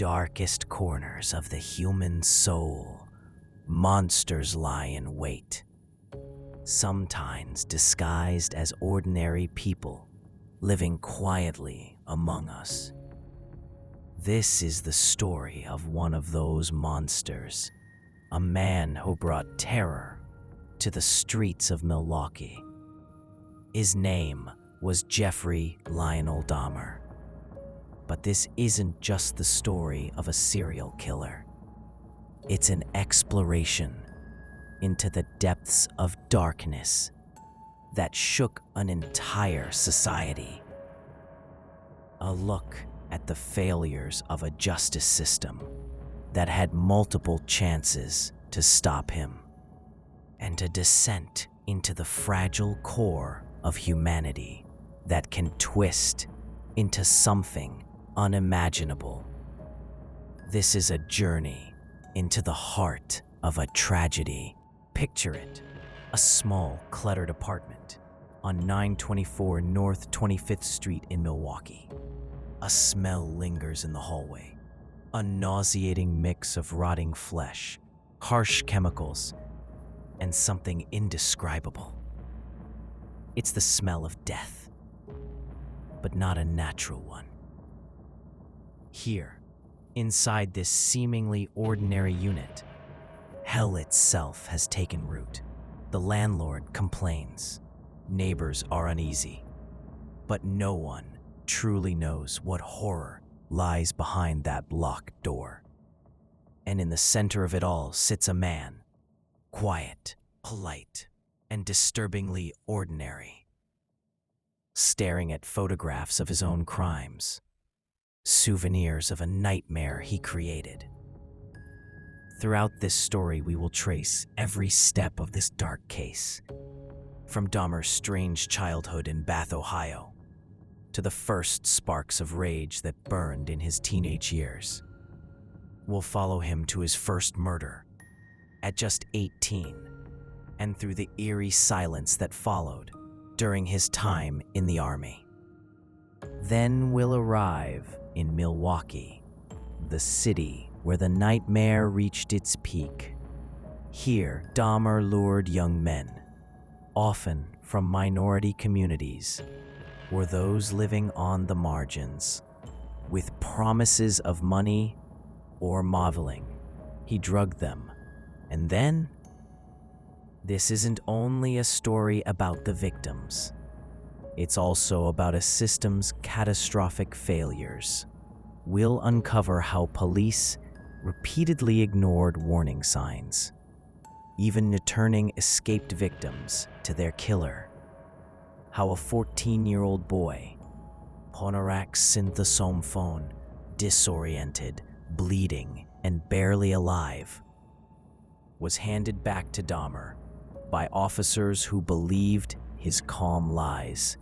darkest corners of the human soul, monsters lie in wait, sometimes disguised as ordinary people living quietly among us. This is the story of one of those monsters, a man who brought terror to the streets of Milwaukee. His name was Jeffrey Lionel Dahmer. But this isn't just the story of a serial killer. It's an exploration into the depths of darkness that shook an entire society. A look at the failures of a justice system that had multiple chances to stop him, and a descent into the fragile core of humanity that can twist into something unimaginable. This is a journey into the heart of a tragedy. Picture it, a small, cluttered apartment on 924 North 25th Street in Milwaukee. A smell lingers in the hallway, a nauseating mix of rotting flesh, harsh chemicals, and something indescribable. It's the smell of death, but not a natural one. Here, inside this seemingly ordinary unit, hell itself has taken root. The landlord complains, neighbors are uneasy, but no one truly knows what horror lies behind that locked door. And in the center of it all sits a man, quiet, polite, and disturbingly ordinary, staring at photographs of his own crimes, souvenirs of a nightmare he created. Throughout this story, we will trace every step of this dark case, from Dahmer's strange childhood in Bath, Ohio, to the first sparks of rage that burned in his teenage years. We'll follow him to his first murder at just 18, and through the eerie silence that followed during his time in the Army. Then we'll arrive in Milwaukee, the city where the nightmare reached its peak. Here, Dahmer lured young men, often from minority communities or those living on the margins, with promises of money or modeling. He drugged them, and then this isn't only a story about the victims. It's also about a system's catastrophic failures. We'll uncover how police repeatedly ignored warning signs, even returning escaped victims to their killer. How a 14-year-old boy, Ponorak Synthosomphone, disoriented, bleeding, and barely alive, was handed back to Dahmer by officers who believed his calm lies.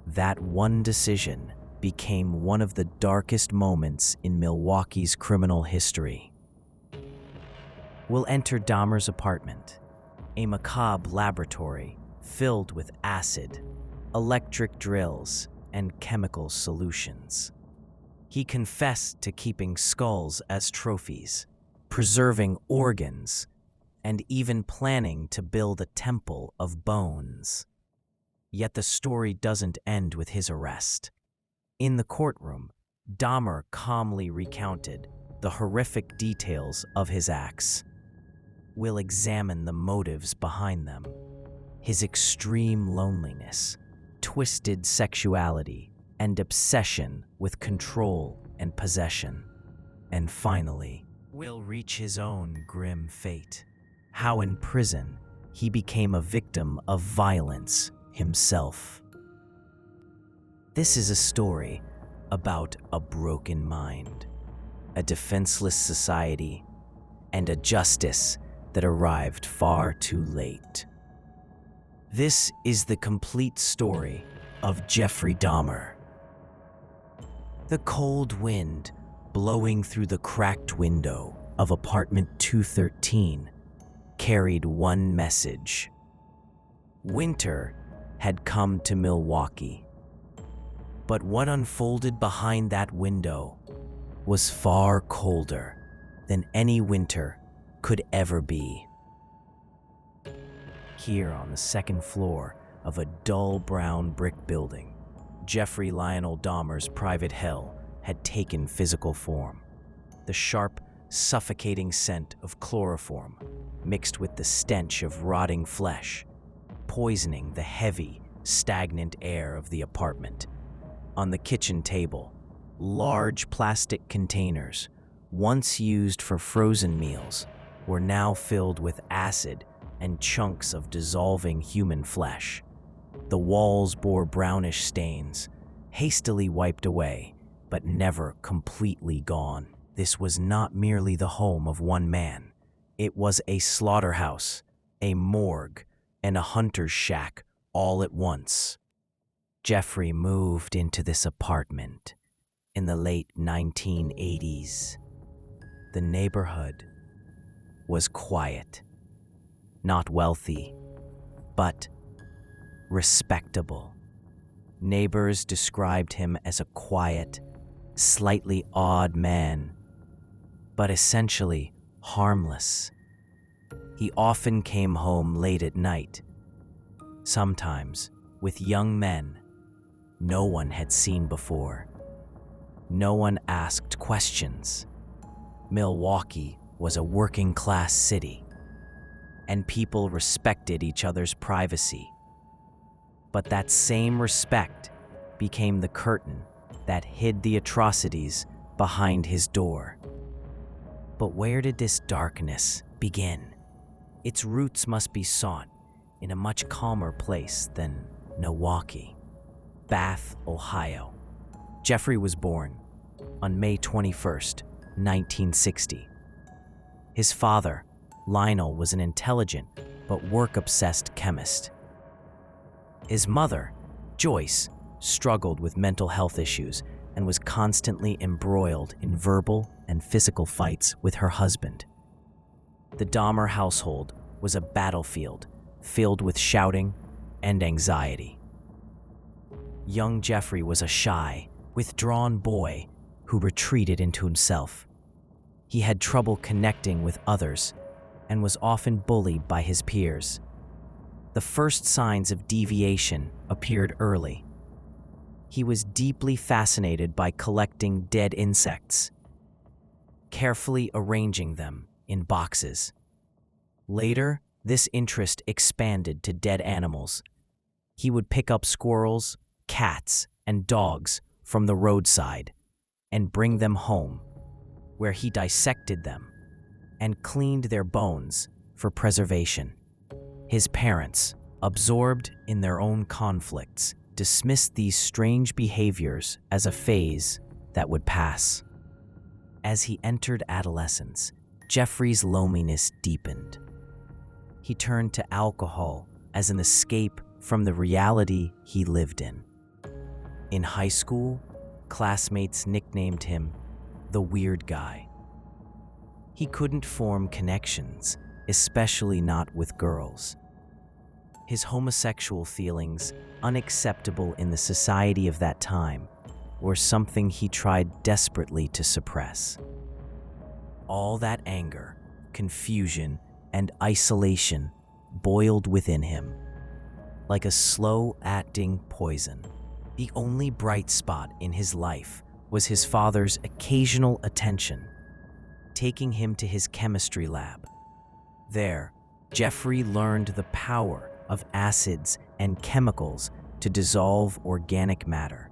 That one decision became one of the darkest moments in Milwaukee's criminal history. We'll enter Dahmer's apartment, a macabre laboratory filled with acid, electric drills, and chemical solutions. He confessed to keeping skulls as trophies, preserving organs, and even planning to build a temple of bones. Yet the story doesn't end with his arrest. In the courtroom, Dahmer calmly recounted the horrific details of his acts. We'll examine the motives behind them, his extreme loneliness, twisted sexuality, and obsession with control and possession. And finally, we'll reach his own grim fate. How in prison, he became a victim of violence himself. This is a story about a broken mind, a defenseless society, and a justice that arrived far too late. This is the complete story of Jeffrey Dahmer. The cold wind blowing through the cracked window of apartment 213 carried one message. Winter had come to Milwaukee. But what unfolded behind that window was far colder than any winter could ever be. Here on the second floor of a dull brown brick building, Jeffrey Lionel Dahmer's private hell had taken physical form. The sharp, suffocating scent of chloroform mixed with the stench of rotting flesh, poisoning the heavy, stagnant air of the apartment. On the kitchen table, large plastic containers, once used for frozen meals, were now filled with acid and chunks of dissolving human flesh. The walls bore brownish stains, hastily wiped away, but never completely gone. This was not merely the home of one man. It was a slaughterhouse, a morgue, and a hunter's shack all at once. Jeffrey moved into this apartment in the late 1980s. The neighborhood was quiet, not wealthy, but respectable. Neighbors described him as a quiet, slightly odd man, but essentially harmless. He often came home late at night, sometimes with young men no one had seen before. No one asked questions. Milwaukee was a working-class city, and people respected each other's privacy. But that same respect became the curtain that hid the atrocities behind his door. But where did this darkness begin? Its roots must be sought in a much calmer place than Milwaukee. Bath, Ohio. Jeffrey was born on May 21st, 1960. His father, Lionel, was an intelligent but work-obsessed chemist. His mother, Joyce, struggled with mental health issues and was constantly embroiled in verbal and physical fights with her husband. The Dahmer household was a battlefield filled with shouting and anxiety. Young Jeffrey was a shy, withdrawn boy who retreated into himself. He had trouble connecting with others and was often bullied by his peers. The first signs of deviation appeared early. He was deeply fascinated by collecting dead insects, carefully arranging them in boxes. Later, this interest expanded to dead animals. He would pick up squirrels, cats, and dogs from the roadside and bring them home, where he dissected them and cleaned their bones for preservation. His parents, absorbed in their own conflicts, dismissed these strange behaviors as a phase that would pass. As he entered adolescence, Jeffrey's loneliness deepened. He turned to alcohol as an escape from the reality he lived in. In high school, classmates nicknamed him the weird guy. He couldn't form connections, especially not with girls. His homosexual feelings, unacceptable in the society of that time, were something he tried desperately to suppress. All that anger, confusion, and isolation boiled within him, like a slow-acting poison. The only bright spot in his life was his father's occasional attention, taking him to his chemistry lab. There, Jeffrey learned the power of acids and chemicals to dissolve organic matter,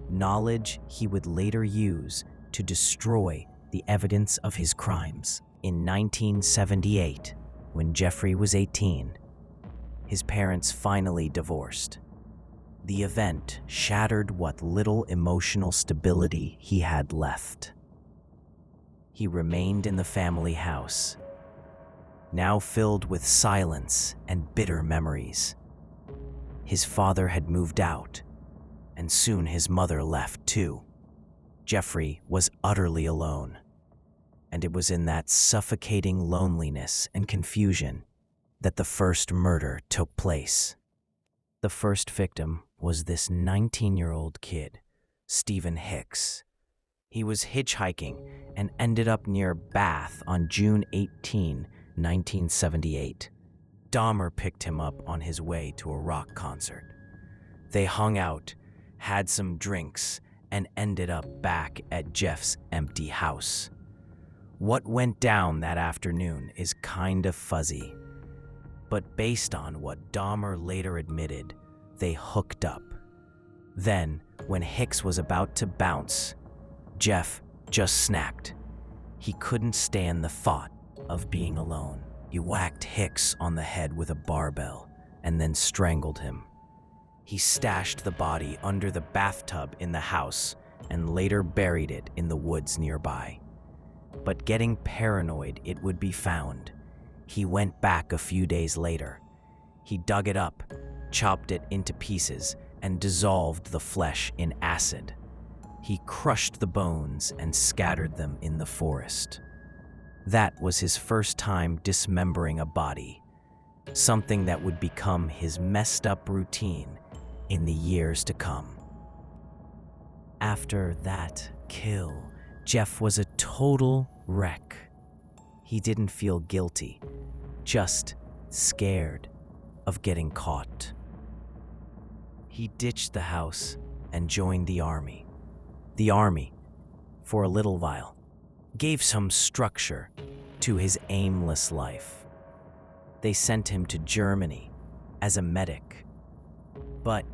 knowledge he would later use to destroy the evidence of his crimes. In 1978, when Jeffrey was 18, his parents finally divorced. The event shattered what little emotional stability he had left. He remained in the family house, now filled with silence and bitter memories. His father had moved out, and soon his mother left too. Jeffrey was utterly alone, and it was in that suffocating loneliness and confusion that the first murder took place. The first victim was this 19-year-old kid, Stephen Hicks. He was hitchhiking and ended up near Bath on June 18, 1978. Dahmer picked him up on his way to a rock concert. They hung out, had some drinks, and ended up back at Jeff's empty house. What went down that afternoon is kind of fuzzy, but based on what Dahmer later admitted, they hooked up. Then, when Hicks was about to bounce, Jeff just snapped. He couldn't stand the thought of being alone. He whacked Hicks on the head with a barbell and then strangled him. He stashed the body under the bathtub in the house and later buried it in the woods nearby. But getting paranoid it would be found, he went back a few days later. He dug it up, chopped it into pieces, and dissolved the flesh in acid. He crushed the bones and scattered them in the forest. That was his first time dismembering a body, something that would become his messed up routine in the years to come. After that kill, Jeff was a total wreck. He didn't feel guilty, just scared of getting caught. He ditched the house and joined the army. The army, for a little while, gave some structure to his aimless life. They sent him to Germany as a medic, but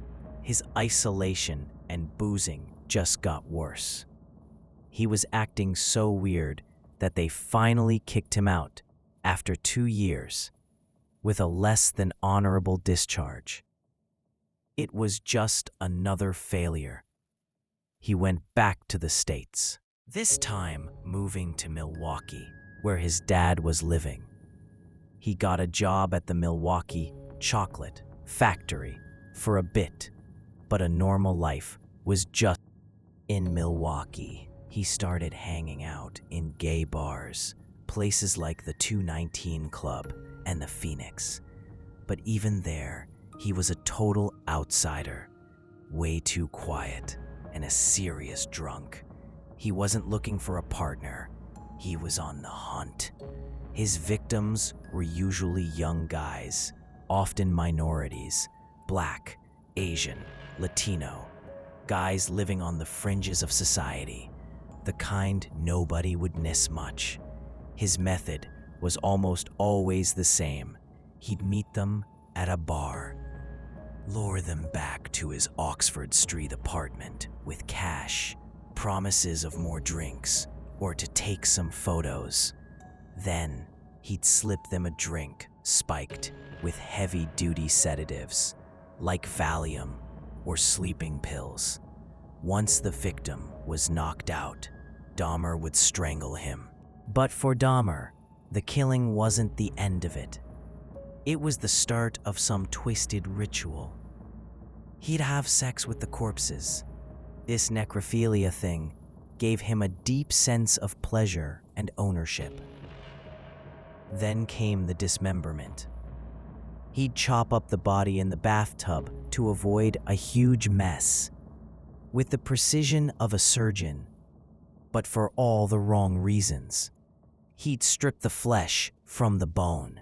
his isolation and boozing just got worse. He was acting so weird that they finally kicked him out after 2 years with a less than honorable discharge. It was just another failure. He went back to the States, this time moving to Milwaukee, where his dad was living. He got a job at the Milwaukee chocolate factory for a bit, but a normal life was just in Milwaukee. He started hanging out in gay bars, places like the 219 Club and the Phoenix. But even there, he was a total outsider, way too quiet and a serious drunk. He wasn't looking for a partner. He was on the hunt. His victims were usually young guys, often minorities, Black, Asian, Latino, guys living on the fringes of society, the kind nobody would miss much. His method was almost always the same. He'd meet them at a bar, lure them back to his Oxford Street apartment with cash, promises of more drinks, or to take some photos. Then, he'd slip them a drink spiked with heavy-duty sedatives, like Valium or sleeping pills. Once the victim was knocked out, Dahmer would strangle him. But for Dahmer, the killing wasn't the end of it. It was the start of some twisted ritual. He'd have sex with the corpses. This necrophilia thing gave him a deep sense of pleasure and ownership. Then came the dismemberment. He'd chop up the body in the bathtub to avoid a huge mess, with the precision of a surgeon, but for all the wrong reasons. He'd strip the flesh from the bone.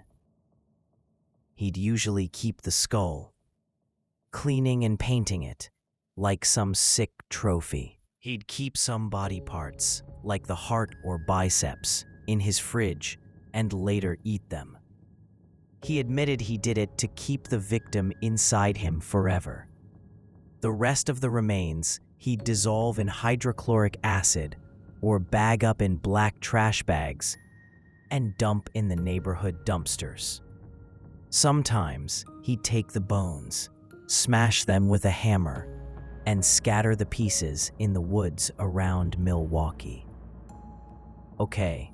He'd usually keep the skull, cleaning and painting it like some sick trophy. He'd keep some body parts, like the heart or biceps, in his fridge and later eat them. He admitted he did it to keep the victim inside him forever. The rest of the remains he'd dissolve in hydrochloric acid or bag up in black trash bags and dump in the neighborhood dumpsters. Sometimes he'd take the bones, smash them with a hammer, and scatter the pieces in the woods around Milwaukee. Okay,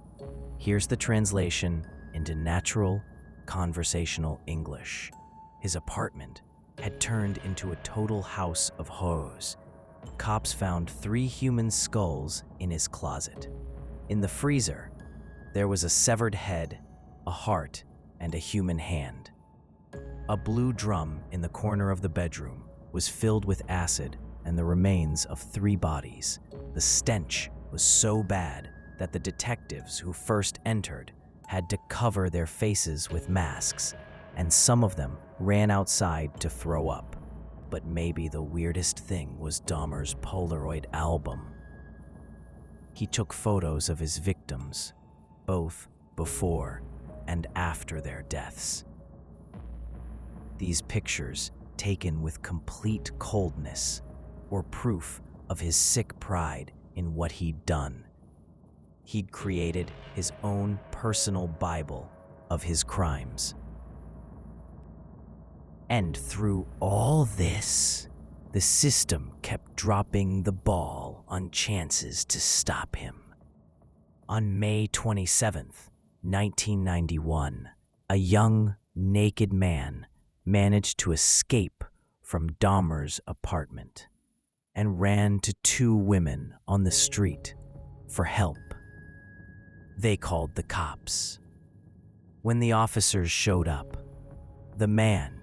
here's the translation into natural, conversational English. His apartment had turned into a total house of horrors. Cops found 3 human skulls in his closet. In the freezer, there was a severed head, a heart, and a human hand. A blue drum in the corner of the bedroom was filled with acid and the remains of 3 bodies. The stench was so bad that the detectives who first entered had to cover their faces with masks, and some of them ran outside to throw up. But maybe the weirdest thing was Dahmer's Polaroid album. He took photos of his victims, both before and after their deaths. These pictures, taken with complete coldness, were proof of his sick pride in what he'd done. He'd created his own personal Bible of his crimes. And through all this, the system kept dropping the ball on chances to stop him. On May 27th, 1991, a young, naked man managed to escape from Dahmer's apartment and ran to two women on the street for help. They called the cops. When the officers showed up, the man,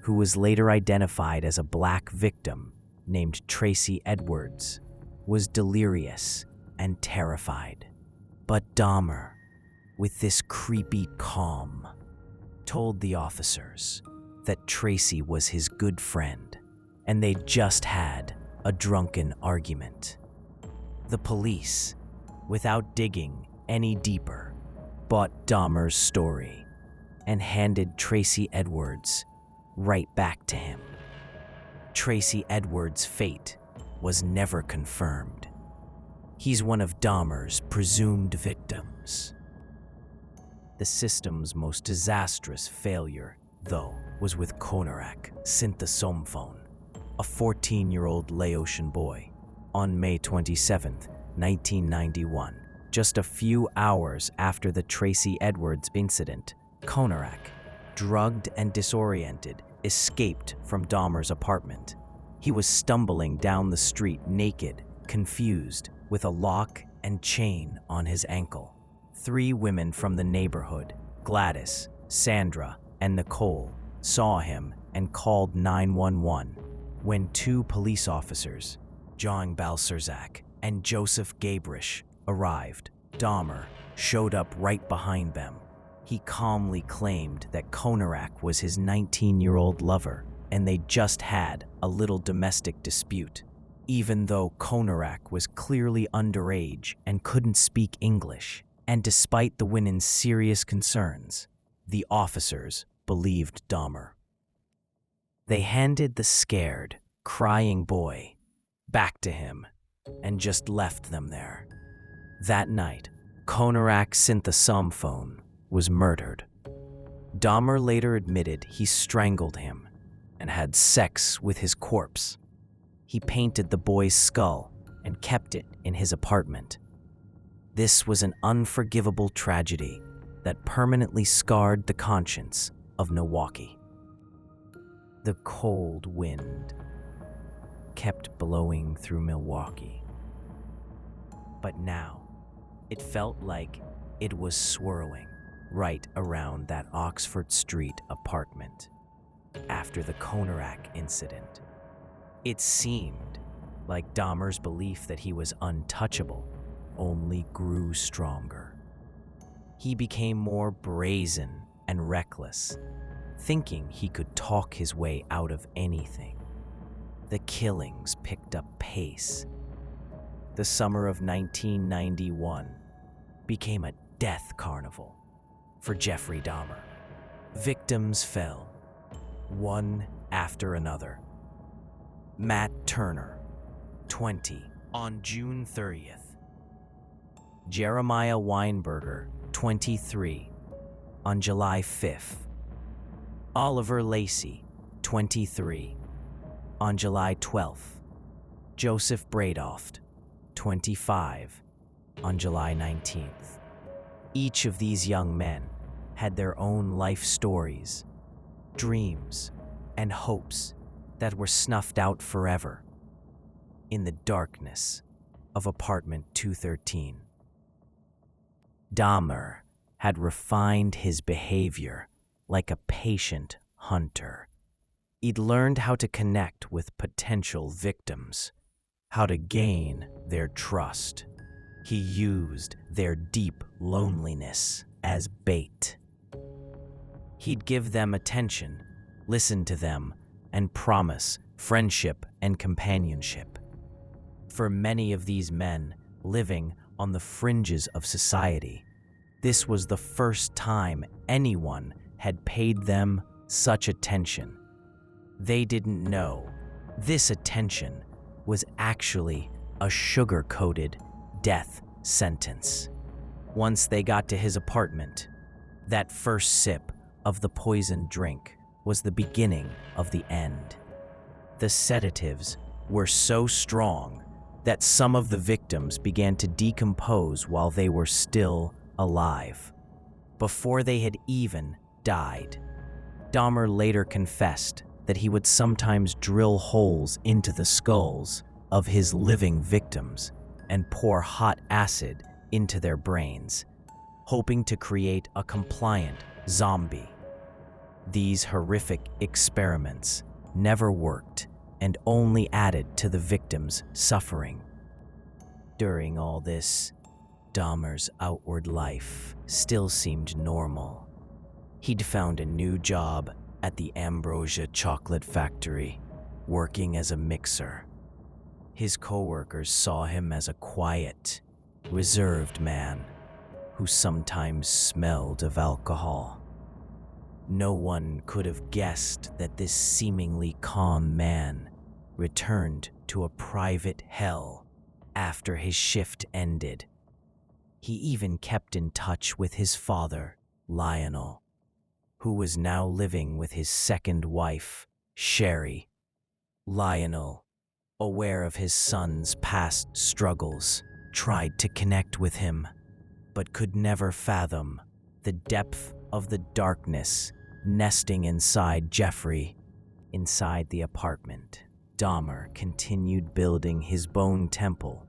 who was later identified as a black victim named Tracy Edwards, was delirious and terrified. But Dahmer, with this creepy calm, told the officers that Tracy was his good friend and they'd just had a drunken argument. The police, without digging any deeper, bought Dahmer's story and handed Tracy Edwards right back to him. Tracy Edwards' fate was never confirmed. He's one of Dahmer's presumed victims. The system's most disastrous failure, though, was with Konarak Synthesomphone, a 14-year-old Laotian boy. On May 27, 1991, just a few hours after the Tracy Edwards incident, Konarak, drugged and disoriented, escaped from Dahmer's apartment. He was stumbling down the street naked, confused, with a lock and chain on his ankle. 3 women from the neighborhood, Gladys, Sandra, and Nicole, saw him and called 911. When 2 police officers, John Balcerzak and Joseph Gabrish, arrived, Dahmer showed up right behind them. He calmly claimed that Konarak was his 19-year-old lover and they just had a little domestic dispute. Even though Konarak was clearly underage and couldn't speak English, and despite the women's serious concerns, the officers believed Dahmer. They handed the scared, crying boy back to him and just left them there. That night, Konarak Synthesomphone was murdered. Dahmer later admitted he strangled him and had sex with his corpse. He painted the boy's skull and kept it in his apartment. This was an unforgivable tragedy that permanently scarred the conscience of Milwaukee. The cold wind kept blowing through Milwaukee. But now, it felt like it was swirling right around that Oxford Street apartment after the Konarak incident. It seemed like Dahmer's belief that he was untouchable only grew stronger. He became more brazen and reckless, thinking he could talk his way out of anything. The killings picked up pace. The summer of 1991 became a death carnival for Jeffrey Dahmer. Victims fell, one after another. Matt Turner, 20, on June 30th. Jeremiah Weinberger, 23, on July 5th. Oliver Lacey, 23, on July 12th. Joseph Bradoft, 25, on July 19th. Each of these young men had their own life stories, dreams, and hopes that were snuffed out forever in the darkness of apartment 213. Dahmer had refined his behavior like a patient hunter. He'd learned how to connect with potential victims, how to gain their trust, He used their deep loneliness as bait. He'd give them attention, listen to them, and promise friendship and companionship. For many of these men living on the fringes of society, this was the first time anyone had paid them such attention. They didn't know this attention was actually a sugar-coated death sentence. Once they got to his apartment, that first sip of the poisoned drink was the beginning of the end. The sedatives were so strong that some of the victims began to decompose while they were still alive, before they had even died. Dahmer later confessed that he would sometimes drill holes into the skulls of his living victims and pour hot acid into their brains, hoping to create a compliant zombie. These horrific experiments never worked and only added to the victims' suffering. During all this, Dahmer's outward life still seemed normal. He'd found a new job at the Ambrosia Chocolate Factory, working as a mixer. His coworkers saw him as a quiet, reserved man who sometimes smelled of alcohol. No one could have guessed that this seemingly calm man returned to a private hell after his shift ended. He even kept in touch with his father, Lionel, who was now living with his second wife, Sherry. Lionel, aware of his son's past struggles, tried to connect with him, but could never fathom the depth of the darkness nesting inside Jeffrey. Inside the apartment, Dahmer continued building his bone temple.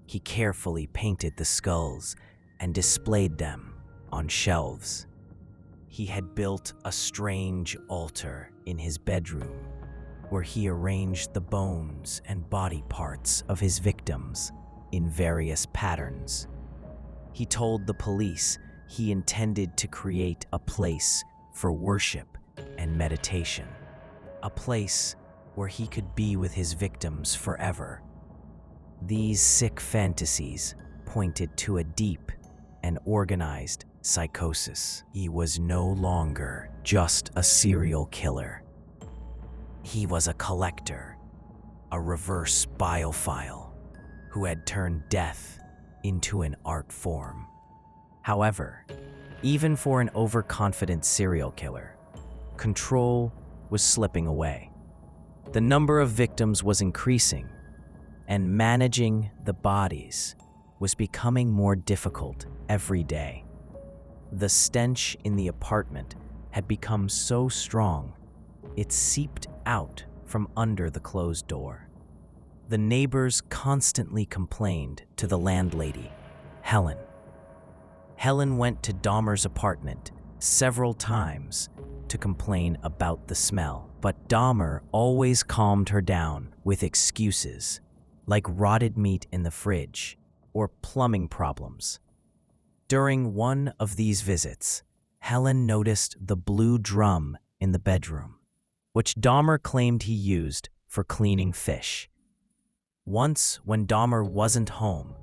He carefully painted the skulls and displayed them on shelves. He had built a strange altar in his bedroom, where he arranged the bones and body parts of his victims in various patterns. He told the police he intended to create a place for worship and meditation, a place where he could be with his victims forever. These sick fantasies pointed to a deep and organized psychosis. He was no longer just a serial killer. He was a collector, a reverse biophile, who had turned death into an art form. However, even for an overconfident serial killer, control was slipping away. The number of victims was increasing, and managing the bodies was becoming more difficult every day. The stench in the apartment had become so strong, it seeped out from under the closed door. The neighbors constantly complained to the landlady, Helen. Helen went to Dahmer's apartment several times to complain about the smell, but Dahmer always calmed her down with excuses, like rotted meat in the fridge or plumbing problems. During one of these visits, Helen noticed the blue drum in the bedroom, which Dahmer claimed he used for cleaning fish. Once, when Dahmer wasn't home,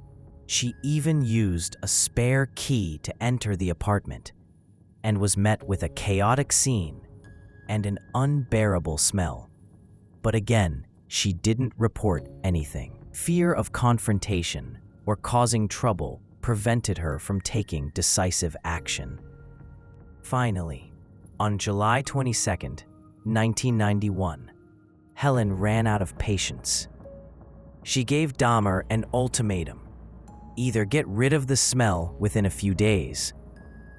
she even used a spare key to enter the apartment and was met with a chaotic scene and an unbearable smell. But again, she didn't report anything. Fear of confrontation or causing trouble prevented her from taking decisive action. Finally, on July 22nd, 1991, Helen ran out of patience. She gave Dahmer an ultimatum: either get rid of the smell within a few days,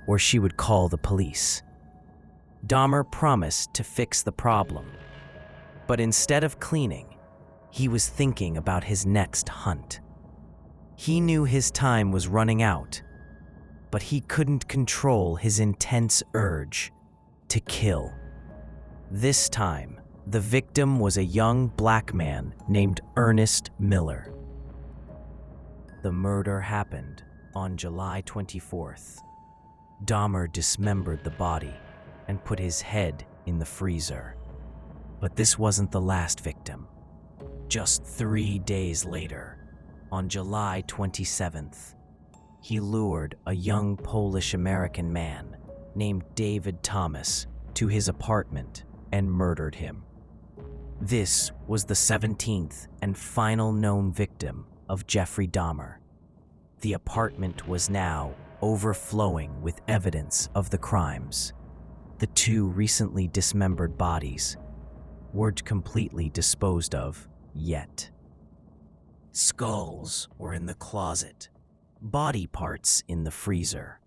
or she would call the police. Dahmer promised to fix the problem, but instead of cleaning, he was thinking about his next hunt. He knew his time was running out, but he couldn't control his intense urge to kill. This time, the victim was a young black man named Ernest Miller. The murder happened on July 24th. Dahmer dismembered the body and put his head in the freezer. But this wasn't the last victim. Just 3 days later, on July 27th, he lured a young Polish-American man named David Thomas to his apartment and murdered him. This was the 17th and final known victim of Jeffrey Dahmer. The apartment was now overflowing with evidence of the crimes. The 2 recently dismembered bodies weren't completely disposed of yet. Skulls were in the closet, body parts in the freezer,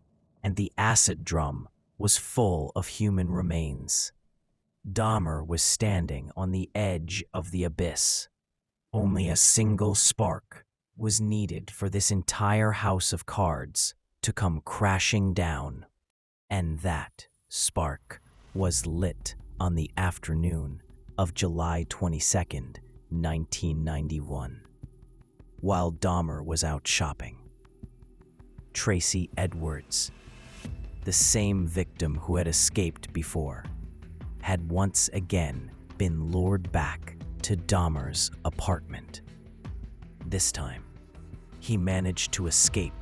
and the acid drum was full of human remains. Dahmer was standing on the edge of the abyss. Only a single spark was needed for this entire house of cards to come crashing down. And that spark was lit on the afternoon of July 22nd, 1991, while Dahmer was out shopping. Tracy Edwards, the same victim who had escaped before, had once again been lured back to Dahmer's apartment. This time, he managed to escape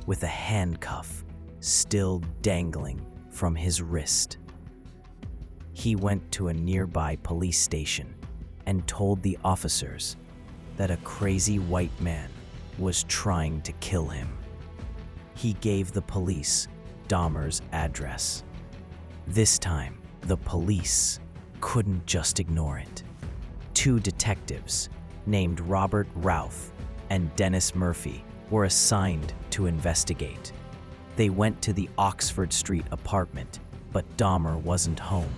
with a handcuff still dangling from his wrist. He went to a nearby police station and told the officers that a crazy white man was trying to kill him. He gave the police Dahmer's address. This time, the police couldn't just ignore it. 2 detectives named Robert Routh and Dennis Murphy were assigned to investigate. They went to the Oxford Street apartment, but Dahmer wasn't home.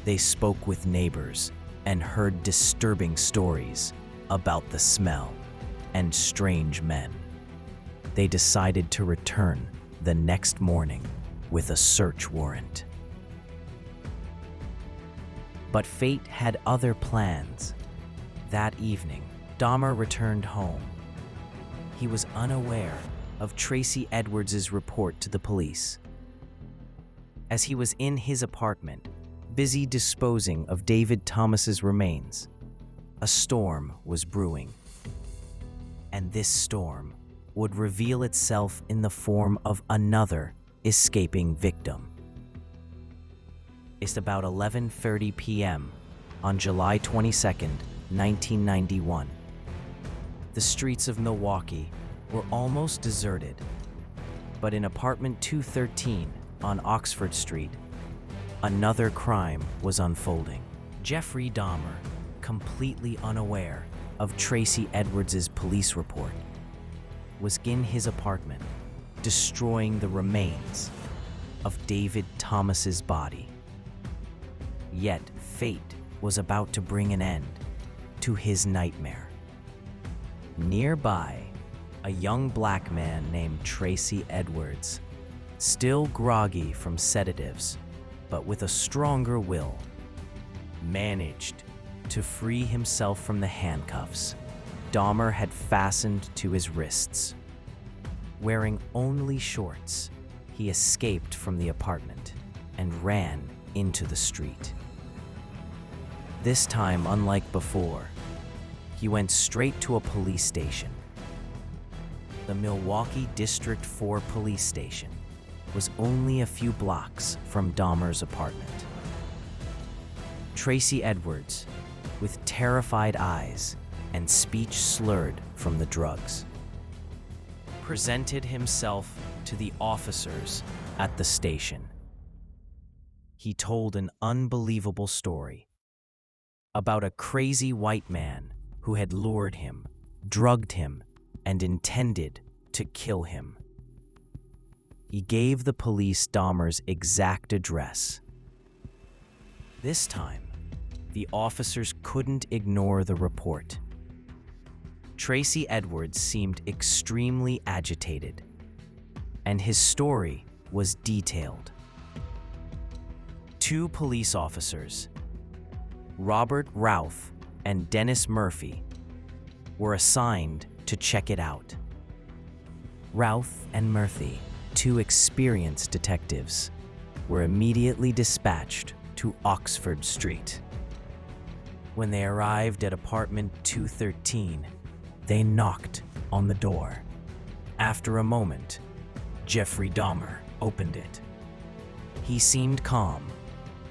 They spoke with neighbors and heard disturbing stories about the smell and strange men. They decided to return the next morning with a search warrant. But fate had other plans. That evening, Dahmer returned home. He was unaware of Tracy Edwards' report to the police. As he was in his apartment, busy disposing of David Thomas's remains, a storm was brewing. And this storm would reveal itself in the form of another escaping victim. It's about 11:30 p.m. on July 22nd, 1991. The streets of Milwaukee were almost deserted, but in apartment 213 on Oxford Street, another crime was unfolding. Jeffrey Dahmer, completely unaware of Tracy Edwards' police report, was in his apartment, destroying the remains of David Thomas's body. Yet fate was about to bring an end to his nightmare. Nearby, a young black man named Tracy Edwards, still groggy from sedatives, but with a stronger will, managed to free himself from the handcuffs Dahmer had fastened to his wrists. Wearing only shorts, he escaped from the apartment and ran into the street. This time, unlike before, he went straight to a police station. The Milwaukee District 4 police station was only a few blocks from Dahmer's apartment. Tracy Edwards, with terrified eyes and speech slurred from the drugs, presented himself to the officers at the station. He told an unbelievable story about a crazy white man who had lured him, drugged him, and intended to kill him. He gave the police Dahmer's exact address. This time, the officers couldn't ignore the report. Tracy Edwards seemed extremely agitated, and his story was detailed. 2 police officers, Robert Routh and Dennis Murphy, were assigned to check it out. Routh and Murphy, two experienced detectives, were immediately dispatched to Oxford Street. When they arrived at apartment 213, they knocked on the door. After a moment, Jeffrey Dahmer opened it. He seemed calm,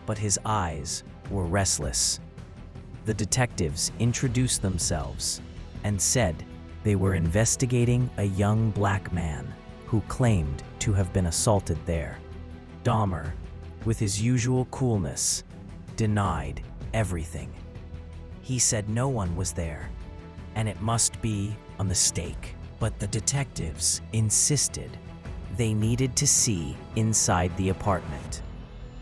but his eyes were restless. The detectives introduced themselves and said they were investigating a young black man who claimed to have been assaulted there. Dahmer, with his usual coolness, denied everything. He said no one was there, and it must be a mistake. But the detectives insisted they needed to see inside the apartment.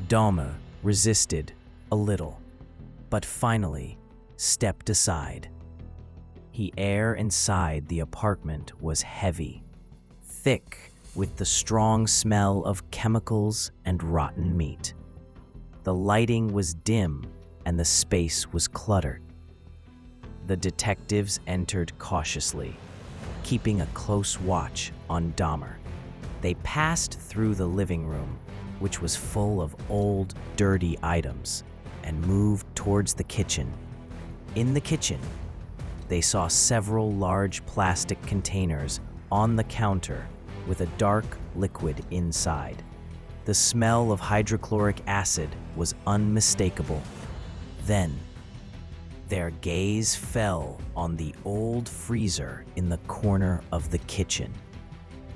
Dahmer resisted a little, but finally stepped aside. The air inside the apartment was heavy, thick with the strong smell of chemicals and rotten meat. The lighting was dim and the space was cluttered. The detectives entered cautiously, keeping a close watch on Dahmer. They passed through the living room, which was full of old, dirty items, and moved towards the kitchen. In the kitchen, they saw several large plastic containers on the counter with a dark liquid inside. The smell of hydrochloric acid was unmistakable. Then, their gaze fell on the old freezer in the corner of the kitchen.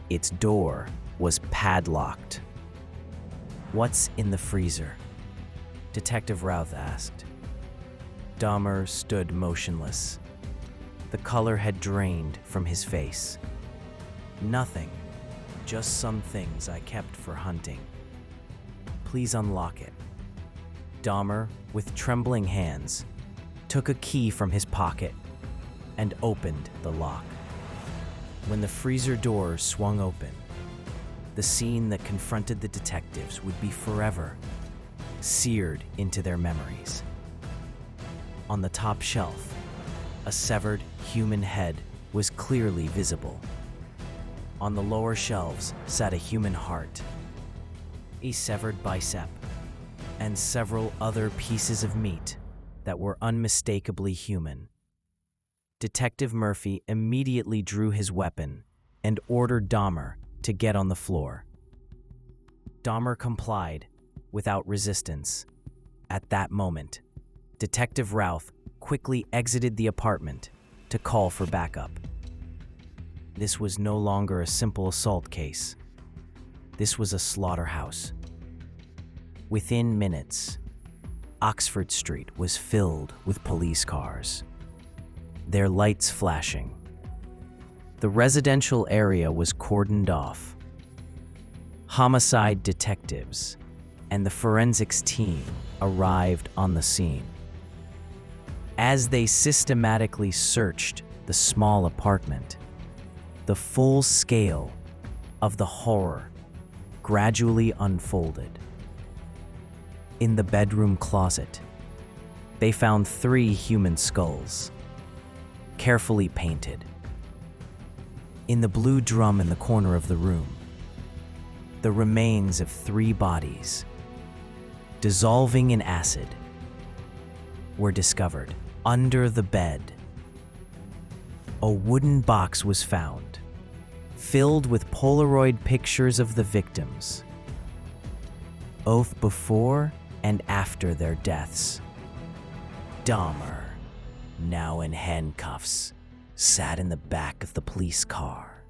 Its door was padlocked. "What's in the freezer?" Detective Routh asked. Dahmer stood motionless. The color had drained from his face. "Nothing, just some things I kept for hunting." "Please unlock it." Dahmer, with trembling hands, took a key from his pocket and opened the lock. When the freezer door swung open, the scene that confronted the detectives would be forever seared into their memories. On the top shelf, a severed human head was clearly visible. On the lower shelves sat a human heart, a severed bicep, and several other pieces of meat that were unmistakably human. Detective Murphy immediately drew his weapon and ordered Dahmer to get on the floor. Dahmer complied without resistance. At that moment, Detective Routh quickly exited the apartment to call for backup. This was no longer a simple assault case. This was a slaughterhouse. Within minutes, Oxford Street was filled with police cars, their lights flashing. The residential area was cordoned off. Homicide detectives and the forensics team arrived on the scene. As they systematically searched the small apartment, the full scale of the horror gradually unfolded. In the bedroom closet, they found 3 human skulls, carefully painted. In the blue drum in the corner of the room, the remains of 3 bodies, dissolving in acid, were discovered. Under the bed, a wooden box was found, filled with Polaroid pictures of the victims, both before and after their deaths. Dahmer, now in handcuffs, sat in the back of the police car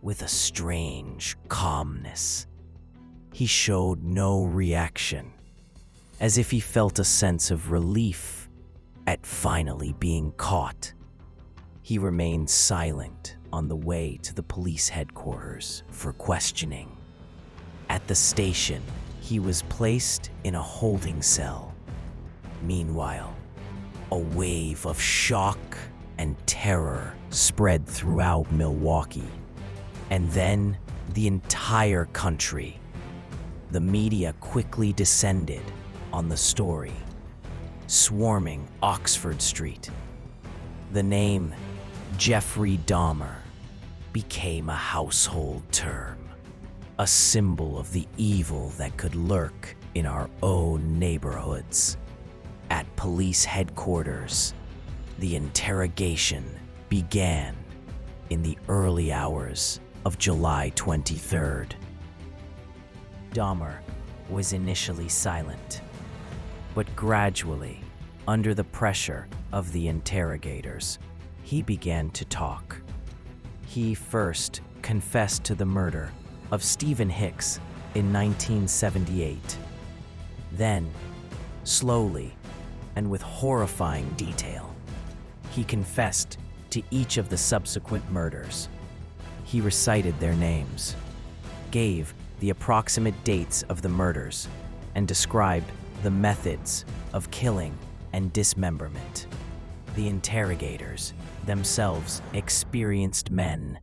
with a strange calmness. He showed no reaction, as if he felt a sense of relief at finally being caught. He remained silent on the way to the police headquarters for questioning. At the station, he was placed in a holding cell. Meanwhile, a wave of shock and terror spread throughout Milwaukee, and then the entire country. The media quickly descended on the story, swarming Oxford Street. The name Jeffrey Dahmer became a household term, a symbol of the evil that could lurk in our own neighborhoods. At police headquarters, the interrogation began in the early hours of July 23rd. Dahmer was initially silent, but gradually, under the pressure of the interrogators, he began to talk. He first confessed to the murder of Stephen Hicks in 1978. Then, slowly and with horrifying detail, he confessed to each of the subsequent murders. He recited their names, gave the approximate dates of the murders, and described the methods of killing and dismemberment. The interrogators, themselves experienced men,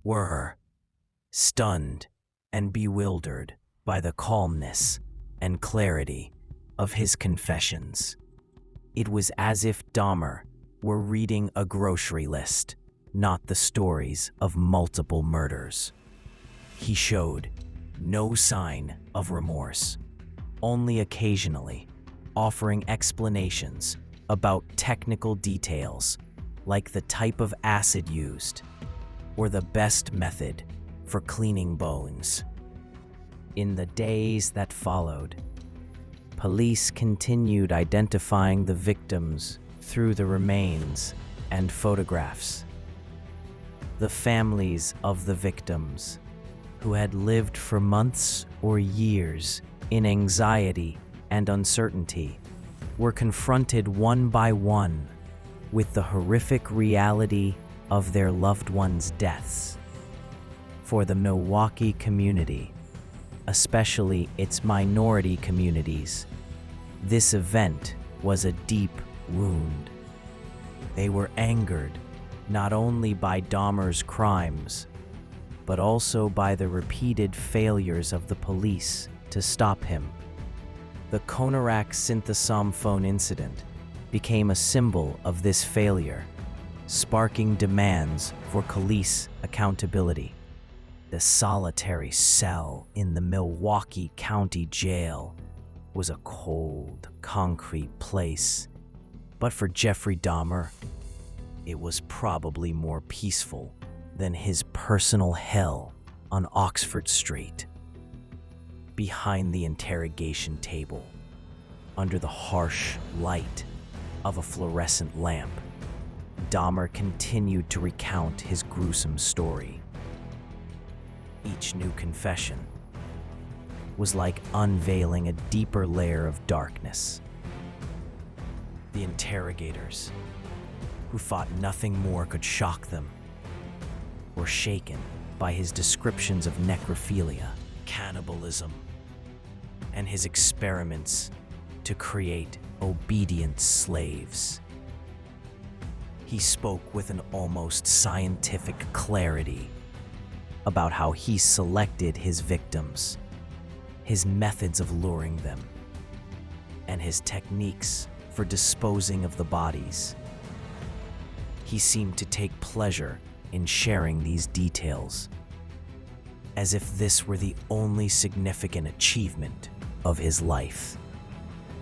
were stunned and bewildered by the calmness and clarity of his confessions. It was as if Dahmer were reading a grocery list, not the stories of multiple murders. He showed no sign of remorse, only occasionally offering explanations about technical details like the type of acid used or the best method for cleaning bones. In the days that followed, police continued identifying the victims through the remains and photographs. The families of the victims, who had lived for months or years in anxiety and uncertainty, were confronted one by one with the horrific reality of their loved ones' deaths. For the Milwaukee community, especially its minority communities, this event was a deep wound. They were angered not only by Dahmer's crimes, but also by the repeated failures of the police to stop him. The Konarak Synthesome phone incident became a symbol of this failure, sparking demands for police accountability. The solitary cell in the Milwaukee County Jail was a cold, concrete place, but for Jeffrey Dahmer, it was probably more peaceful than his personal hell on Oxford Street. Behind the interrogation table, under the harsh light of a fluorescent lamp, Dahmer continued to recount his gruesome story. Each new confession was like unveiling a deeper layer of darkness. The interrogators, who thought nothing more could shock them, were shaken by his descriptions of necrophilia, cannibalism, and his experiments to create obedient slaves. He spoke with an almost scientific clarity about how he selected his victims, his methods of luring them, and his techniques for disposing of the bodies. He seemed to take pleasure in sharing these details, as if this were the only significant achievement of his life.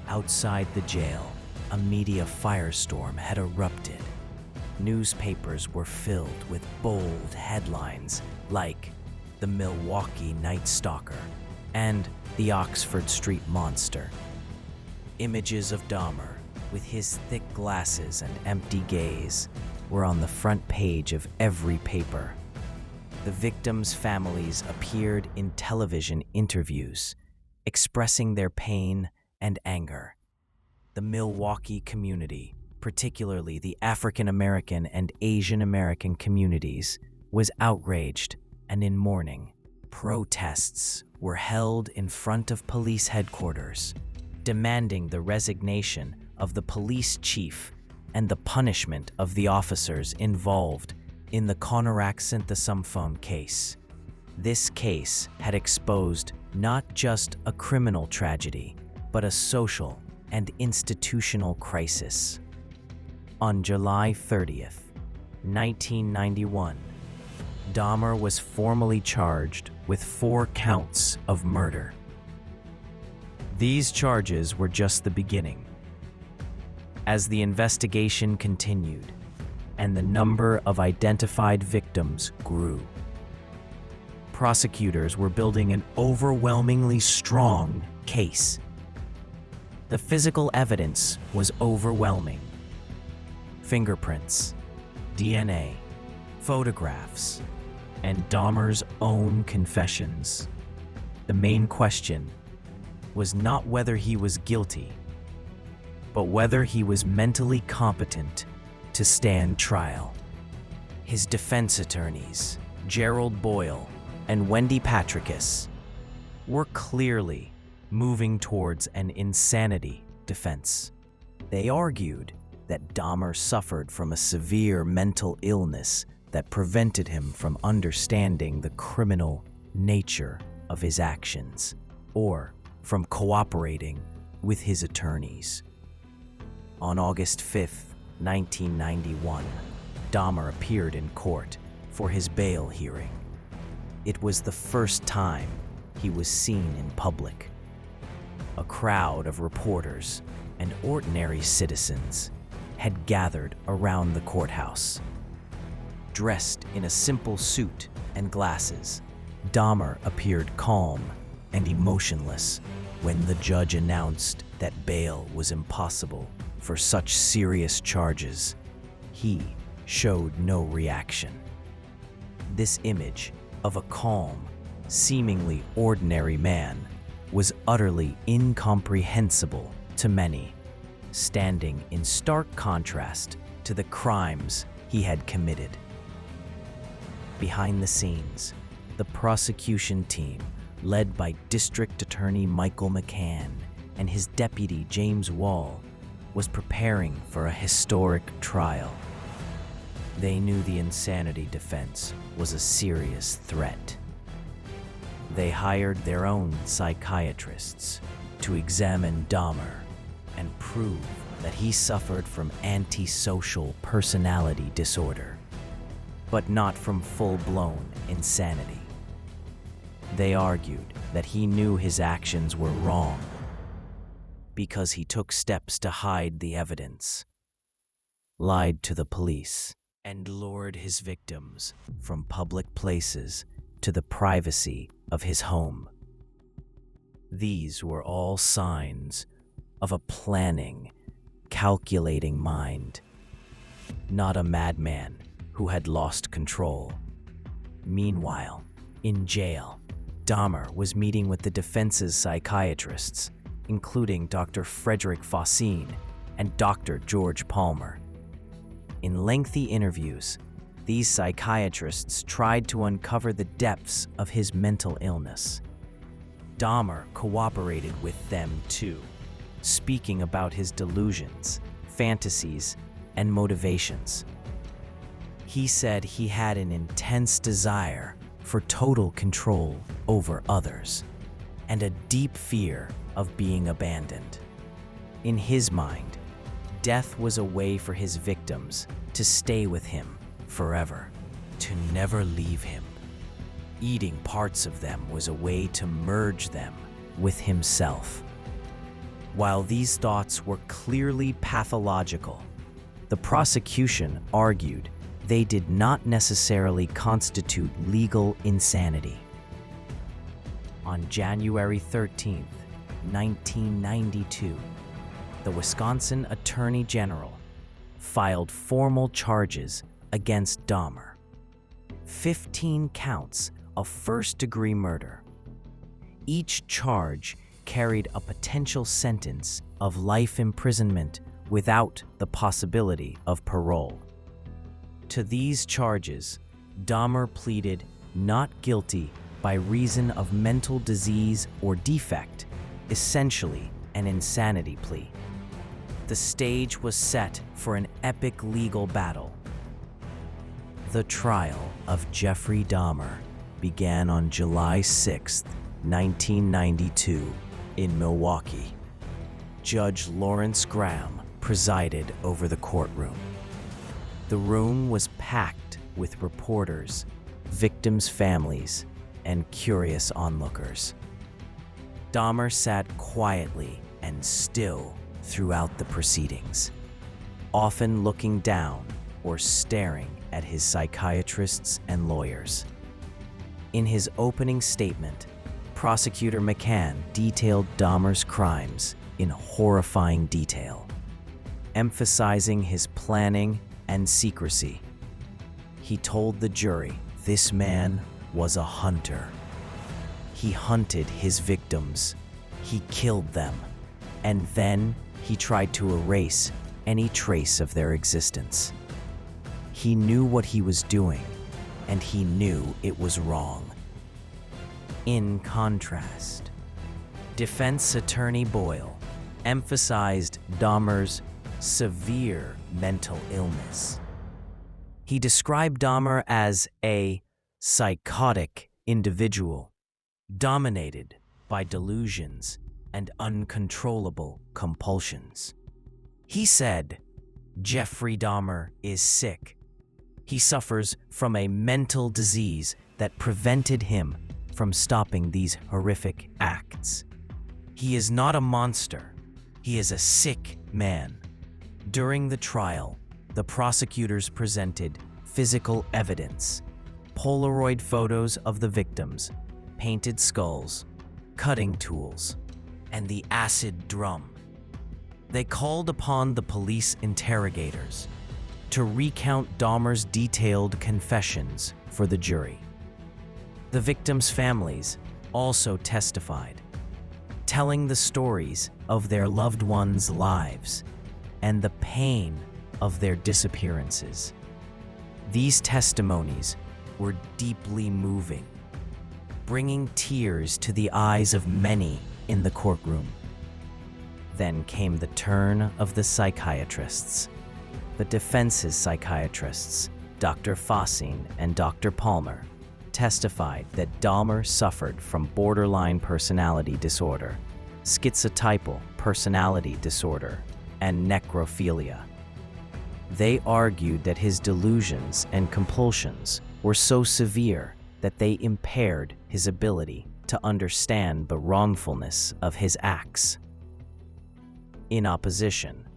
Outside the jail, a media firestorm had erupted. Newspapers were filled with bold headlines like "The Milwaukee Night Stalker" and "The Oxford Street Monster." Images of Dahmer, with his thick glasses and empty gaze, were on the front page of every paper. The victims' families appeared in television interviews, expressing their pain and anger. The Milwaukee community, particularly the African American and Asian American communities, was outraged and in mourning. Protests were held in front of police headquarters, demanding the resignation of the police chief and the punishment of the officers involved in the Konarak Synthesome case. This case had exposed not just a criminal tragedy, but a social and institutional crisis. On July 30th, 1991, Dahmer was formally charged with 4 counts of murder. These charges were just the beginning. As the investigation continued and the number of identified victims grew, prosecutors were building an overwhelmingly strong case. The physical evidence was overwhelming. Fingerprints, DNA, photographs, and Dahmer's own confessions. The main question was not whether he was guilty, but whether he was mentally competent to stand trial. His defense attorneys, Gerald Boyle and Wendy Patricus, were clearly moving towards an insanity defense. They argued that Dahmer suffered from a severe mental illness that prevented him from understanding the criminal nature of his actions or from cooperating with his attorneys. On August 5th, 1991, Dahmer appeared in court for his bail hearing. It was the first time he was seen in public. A crowd of reporters and ordinary citizens had gathered around the courthouse. Dressed in a simple suit and glasses, Dahmer appeared calm and emotionless when the judge announced that bail was impossible for such serious charges. He showed no reaction. This image of a calm, seemingly ordinary man was utterly incomprehensible to many, standing in stark contrast to the crimes he had committed. Behind the scenes, the prosecution team, led by District Attorney Michael McCann and his deputy James Wall, was preparing for a historic trial. They knew the insanity defense was a serious threat. They hired their own psychiatrists to examine Dahmer and prove that he suffered from antisocial personality disorder, but not from full-blown insanity. They argued that he knew his actions were wrong because he took steps to hide the evidence, lied to the police, and lured his victims from public places to the privacy of his home. These were all signs of a planning, calculating mind, not a madman who had lost control. Meanwhile, in jail, Dahmer was meeting with the defense's psychiatrists, including Dr. Frederick Fossine and Dr. George Palmer. In lengthy interviews, these psychiatrists tried to uncover the depths of his mental illness. Dahmer cooperated with them too, speaking about his delusions, fantasies, and motivations. He said he had an intense desire for total control over others and a deep fear of being abandoned. In his mind, death was a way for his victims to stay with him forever, to never leave him. Eating parts of them was a way to merge them with himself. While these thoughts were clearly pathological, the prosecution argued they did not necessarily constitute legal insanity. On January 13, 1992, the Wisconsin Attorney General filed formal charges against Dahmer. 15 counts of first-degree murder. Each charge carried a potential sentence of life imprisonment without the possibility of parole. To these charges, Dahmer pleaded not guilty by reason of mental disease or defect, essentially an insanity plea. The stage was set for an epic legal battle. The trial of Jeffrey Dahmer began on July 6, 1992, in Milwaukee. Judge Lawrence Graham presided over the courtroom. The room was packed with reporters, victims' families, and curious onlookers. Dahmer sat quietly and still throughout the proceedings, often looking down or staring at his psychiatrists and lawyers. In his opening statement, Prosecutor McCann detailed Dahmer's crimes in horrifying detail, emphasizing his planning and secrecy. He told the jury this man was a hunter. He hunted his victims, he killed them, and then he tried to erase any trace of their existence. He knew what he was doing, and he knew it was wrong. In contrast, defense attorney Boyle emphasized Dahmer's severe mental illness. He described Dahmer as a psychotic individual, dominated by delusions and uncontrollable compulsions. He said, "Jeffrey Dahmer is sick. He suffers from a mental disease that prevented him from stopping these horrific acts. He is not a monster. He is a sick man." During the trial, the prosecutors presented physical evidence, Polaroid photos of the victims, painted skulls, cutting tools, and the acid drum. They called upon the police interrogators to recount Dahmer's detailed confessions for the jury. The victims' families also testified, telling the stories of their loved ones' lives and the pain of their disappearances. These testimonies were deeply moving, bringing tears to the eyes of many in the courtroom. Then came the turn of the psychiatrists. The defense's psychiatrists, Dr. Fossine and Dr. Palmer, testified that Dahmer suffered from borderline personality disorder, schizotypal personality disorder, and necrophilia. They argued that his delusions and compulsions were so severe that they impaired his ability to understand the wrongfulness of his acts. In opposition,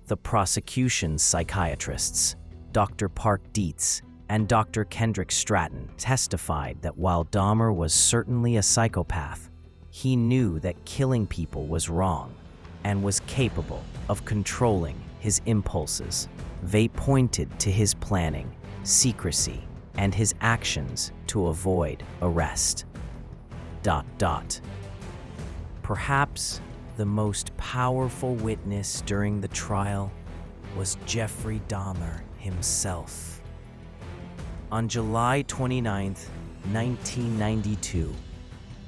the prosecution's psychiatrists, Dr. Park Dietz and Dr. Kendrick Stratton, testified that while Dahmer was certainly a psychopath, he knew that killing people was wrong and was capable of controlling his impulses. They pointed to his planning, secrecy, and his actions to avoid arrest. Perhaps the most powerful witness during the trial was Jeffrey Dahmer himself. On July 29, 1992,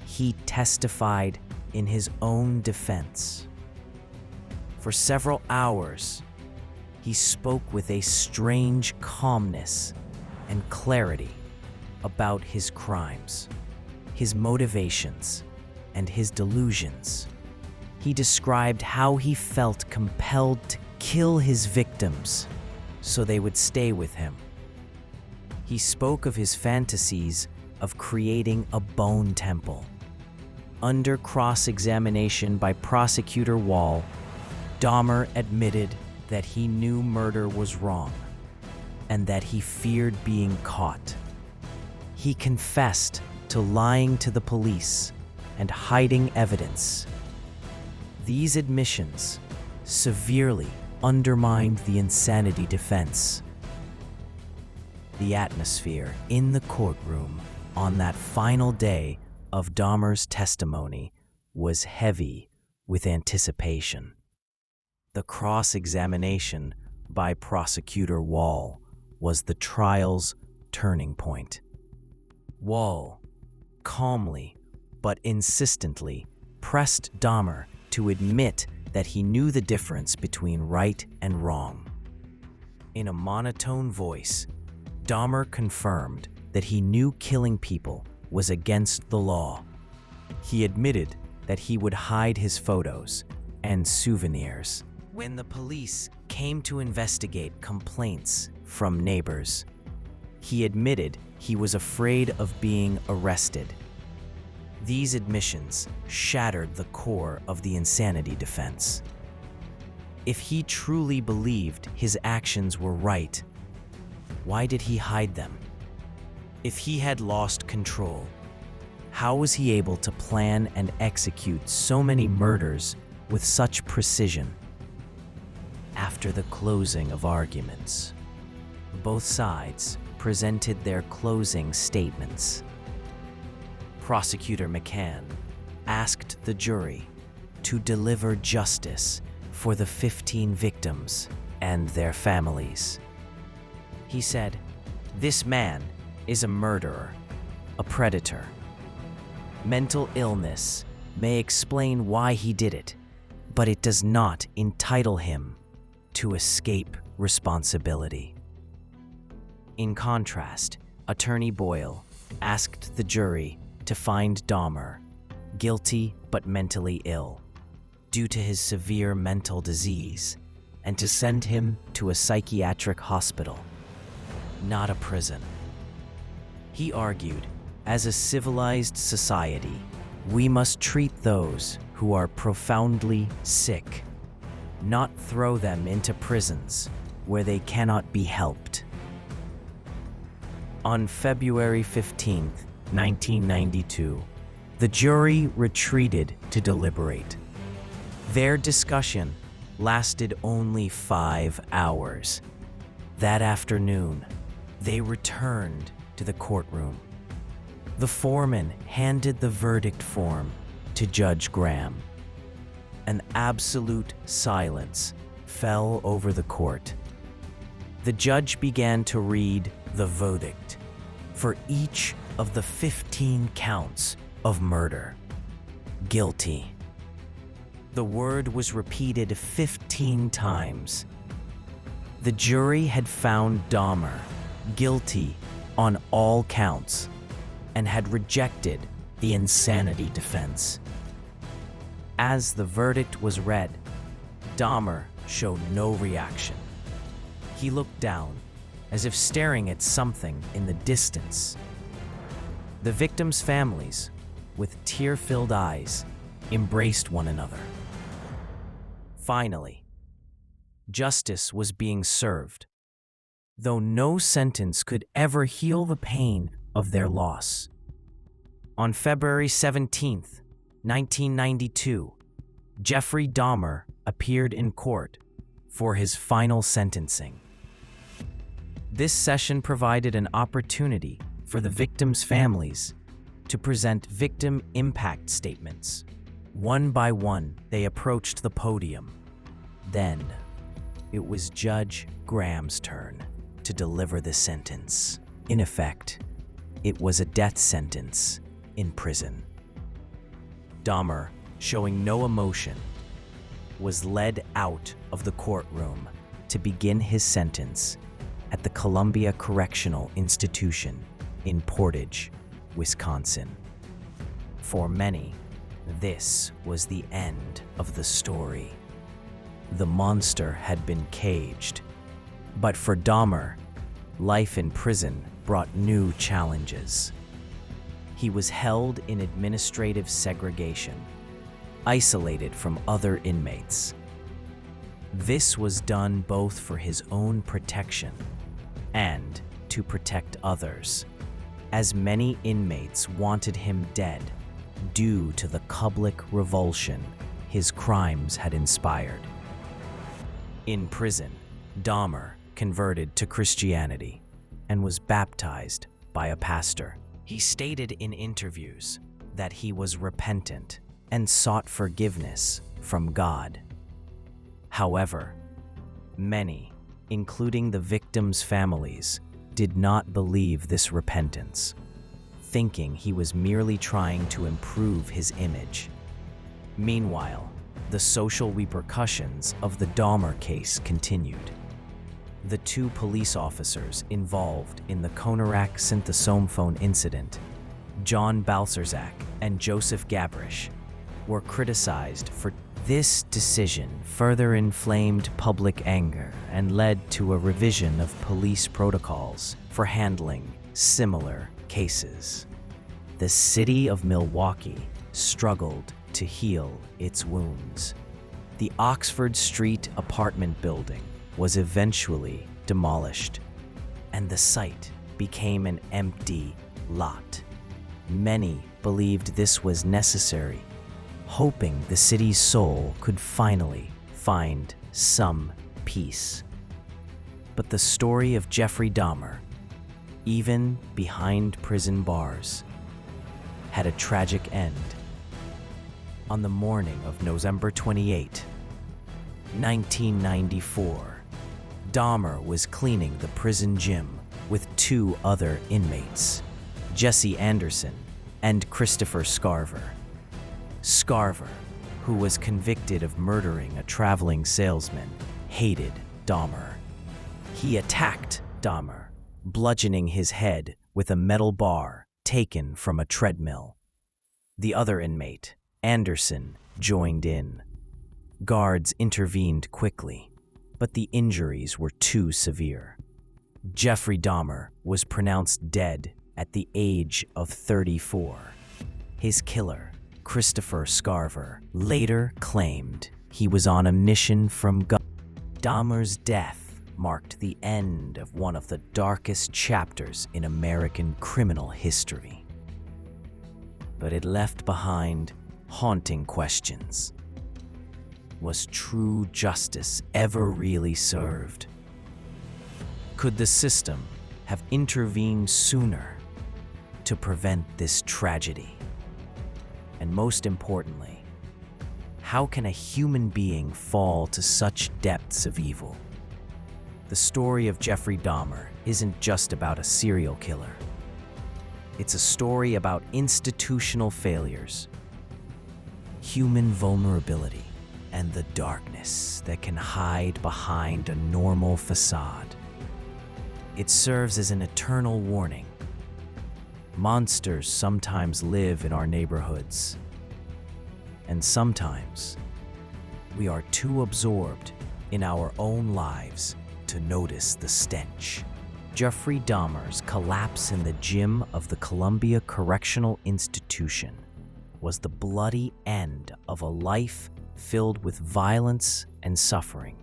he testified in his own defense. For several hours, he spoke with a strange calmness and clarity about his crimes, his motivations, and his delusions. He described how he felt compelled to kill his victims so they would stay with him. He spoke of his fantasies of creating a bone temple. Under cross-examination by Prosecutor Wall, Dahmer admitted that he knew murder was wrong and that he feared being caught. He confessed to lying to the police and hiding evidence. These admissions severely undermined the insanity defense. The atmosphere in the courtroom on that final day of Dahmer's testimony was heavy with anticipation. The cross-examination by Prosecutor Wall was the trial's turning point. Wall calmly but insistently pressed Dahmer to admit that he knew the difference between right and wrong. In a monotone voice, Dahmer confirmed that he knew killing people was against the law. He admitted that he would hide his photos and souvenirs. When the police came to investigate complaints from neighbors, he admitted he was afraid of being arrested. These admissions shattered the core of the insanity defense. If he truly believed his actions were right, why did he hide them? If he had lost control, how was he able to plan and execute so many murders with such precision? After the closing of arguments, both sides presented their closing statements. Prosecutor McCann asked the jury to deliver justice for the 15 victims and their families. He said, "This man is a murderer, a predator. Mental illness may explain why he did it, but it does not entitle him to escape responsibility." In contrast, Attorney Boyle asked the jury to find Dahmer guilty but mentally ill due to his severe mental disease and to send him to a psychiatric hospital, not a prison. He argued, as a civilized society, we must treat those who are profoundly sick, not throw them into prisons where they cannot be helped. On February 15, 1992, the jury retreated to deliberate. Their discussion lasted only 5 hours. That afternoon, they returned to the courtroom. The foreman handed the verdict form to Judge Graham. An absolute silence fell over the court. The judge began to read the verdict for each of the 15 counts of murder. Guilty. The word was repeated 15 times. The jury had found Dahmer guilty on all counts and had rejected the insanity defense. As the verdict was read, Dahmer showed no reaction. He looked down, as if staring at something in the distance. The victims' families, with tear-filled eyes, embraced one another. Finally, justice was being served, though no sentence could ever heal the pain of their loss. On February 17, 1992, Jeffrey Dahmer appeared in court for his final sentencing. This session provided an opportunity for the victims' families to present victim impact statements. One by one, they approached the podium. Then, it was Judge Graham's turn to deliver the sentence. In effect, it was a death sentence in prison. Dahmer, showing no emotion, was led out of the courtroom to begin his sentence at the Columbia Correctional Institution in Portage, Wisconsin. For many, this was the end of the story. The monster had been caged. But for Dahmer, life in prison brought new challenges. He was held in administrative segregation, isolated from other inmates. This was done both for his own protection and to protect others, as many inmates wanted him dead due to the public revulsion his crimes had inspired. In prison, Dahmer converted to Christianity and was baptized by a pastor. He stated in interviews that he was repentant and sought forgiveness from God. However, many, including the victims' families, did not believe this repentance, thinking he was merely trying to improve his image. Meanwhile, the social repercussions of the Dahmer case continued. The 2 police officers involved in the Konarak synthesome phone incident, John Balcerzak and Joseph Gabrish, were criticized for this decision. Further inflamed public anger and led to a revision of police protocols for handling similar cases. The city of Milwaukee struggled to heal its wounds. The Oxford Street apartment building was eventually demolished, and the site became an empty lot. Many believed this was necessary, hoping the city's soul could finally find some peace. But the story of Jeffrey Dahmer, even behind prison bars, had a tragic end. On the morning of November 28, 1994, Dahmer was cleaning the prison gym with two other inmates, Jesse Anderson and Christopher Scarver. Scarver, who was convicted of murdering a traveling salesman, hated Dahmer. He attacked Dahmer, bludgeoning his head with a metal bar taken from a treadmill. The other inmate, Anderson, joined in. Guards intervened quickly, but the injuries were too severe. Jeffrey Dahmer was pronounced dead at the age of 34. His killer, Christopher Scarver, later claimed he was on a mission from God. Dahmer's death marked the end of one of the darkest chapters in American criminal history. But it left behind haunting questions. Was true justice ever really served? Could the system have intervened sooner to prevent this tragedy? And most importantly, how can a human being fall to such depths of evil? The story of Jeffrey Dahmer isn't just about a serial killer. It's a story about institutional failures, human vulnerability, and the darkness that can hide behind a normal facade. It serves as an eternal warning. Monsters sometimes live in our neighborhoods, and sometimes we are too absorbed in our own lives to notice the stench. Jeffrey Dahmer's collapse in the gym of the Columbia Correctional Institution was the bloody end of a life filled with violence and suffering.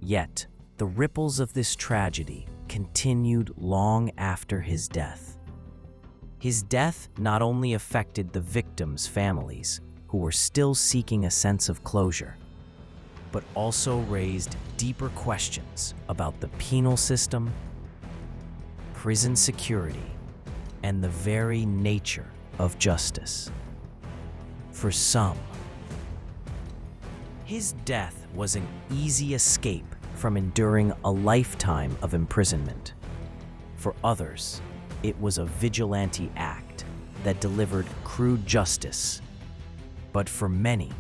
Yet, the ripples of this tragedy continued long after his death. His death not only affected the victims' families, who were still seeking a sense of closure, but also raised deeper questions about the penal system, prison security, and the very nature of justice. For some, his death was an easy escape from enduring a lifetime of imprisonment. For others, it was a vigilante act that delivered crude justice. But for many,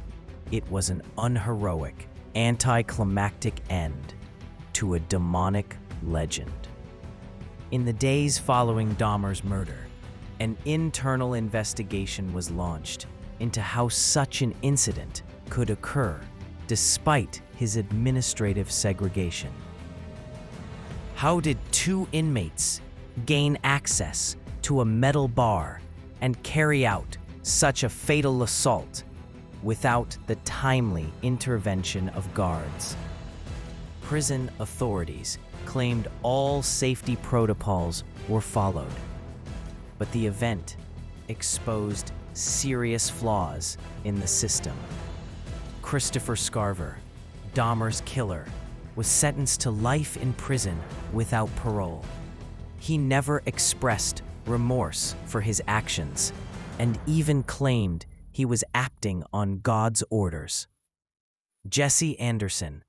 it was an unheroic, anticlimactic end to a demonic legend. In the days following Dahmer's murder, an internal investigation was launched into how such an incident could occur despite his administrative segregation. How did two inmates gain access to a metal bar and carry out such a fatal assault without the timely intervention of guards? Prison authorities claimed all safety protocols were followed, but the event exposed serious flaws in the system. Christopher Scarver, Dahmer's killer, was sentenced to life in prison without parole. He never expressed remorse for his actions and even claimed he was acting on God's orders. Jesse Anderson,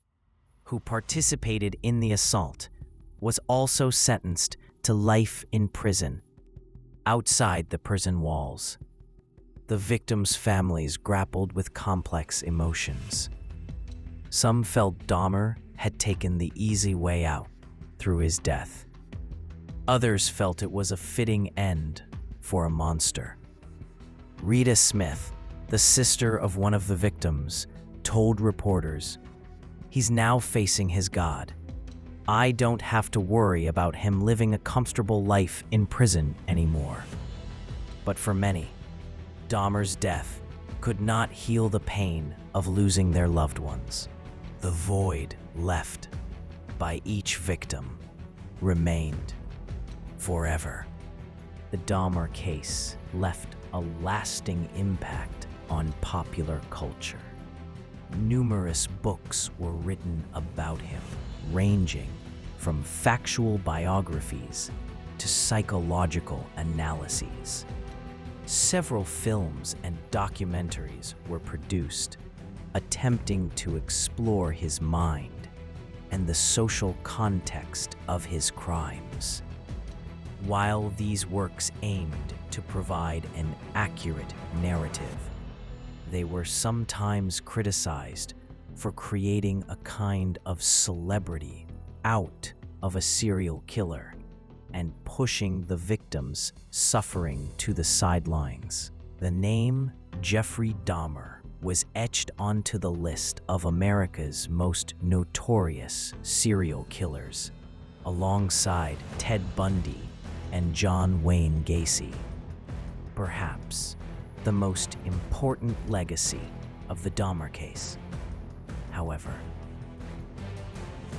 who participated in the assault, was also sentenced to life in prison, outside the prison walls. The victims' families grappled with complex emotions. Some felt Dahmer had taken the easy way out through his death. Others felt it was a fitting end for a monster. Rita Smith, the sister of one of the victims, told reporters, "He's now facing his God. I don't have to worry about him living a comfortable life in prison anymore. But for many, Dahmer's death could not heal the pain of losing their loved ones. The void left by each victim remained forever. The Dahmer case left a lasting impact on popular culture. Numerous books were written about him, ranging from factual biographies to psychological analyses. Several films and documentaries were produced, attempting to explore his mind and the social context of his crimes. While these works aimed to provide an accurate narrative, they were sometimes criticized for creating a kind of celebrity out of a serial killer and pushing the victim's suffering to the sidelines. The name Jeffrey Dahmer was etched onto the list of America's most notorious serial killers, alongside Ted Bundy and John Wayne Gacy. Perhaps the most important legacy of the Dahmer case, however,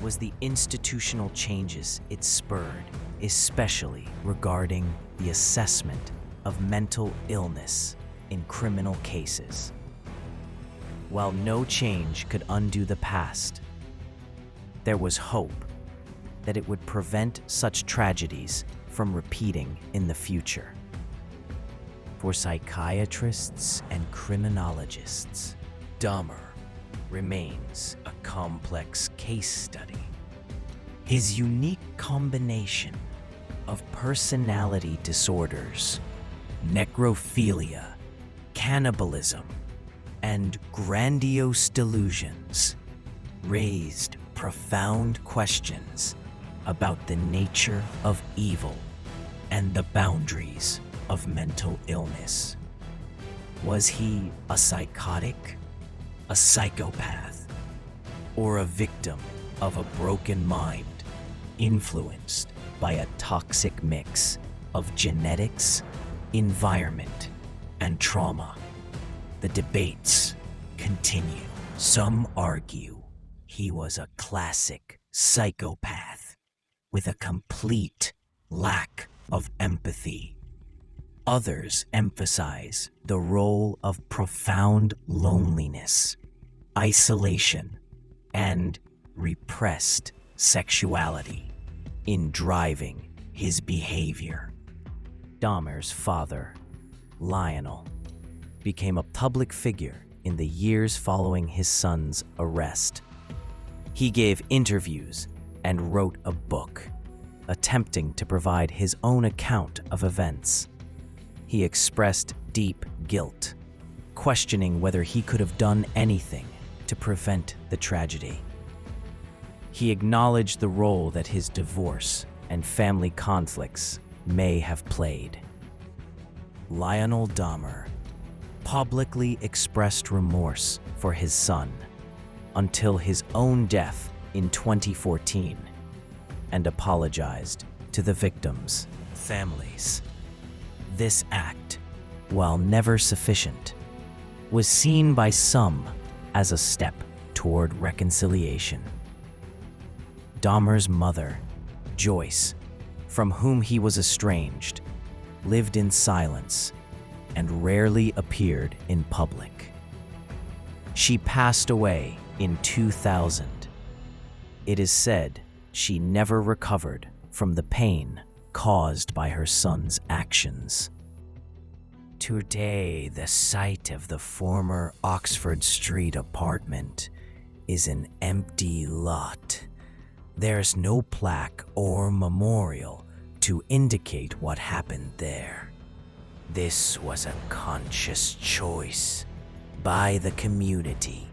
was the institutional changes it spurred, especially regarding the assessment of mental illness in criminal cases. While no change could undo the past, there was hope that it would prevent such tragedies from repeating in the future. For psychiatrists and criminologists, Dahmer remains a complex case study. His unique combination of personality disorders, necrophilia, cannibalism, and grandiose delusions raised profound questions about the nature of evil and the boundaries of mental illness. Was he a psychotic, a psychopath, or a victim of a broken mind influenced by a toxic mix of genetics, environment, and trauma? The debates continue. Some argue he was a classic psychopath with a complete lack of empathy. Others emphasize the role of profound loneliness, isolation, and repressed sexuality in driving his behavior. Dahmer's father, Lionel, became a public figure in the years following his son's arrest. He gave interviews and wrote a book, attempting to provide his own account of events. He expressed deep guilt, questioning whether he could have done anything to prevent the tragedy. He acknowledged the role that his divorce and family conflicts may have played. Lionel Dahmer publicly expressed remorse for his son until his own death in 2014 and apologized to the victims' families. This act, while never sufficient, was seen by some as a step toward reconciliation. Dahmer's mother, Joyce, from whom he was estranged, lived in silence and rarely appeared in public. She passed away in 2000. It is said she never recovered from the pain caused by her son's actions. Today, the site of the former Oxford Street apartment is an empty lot. There's no plaque or memorial to indicate what happened there. This was a conscious choice by the community,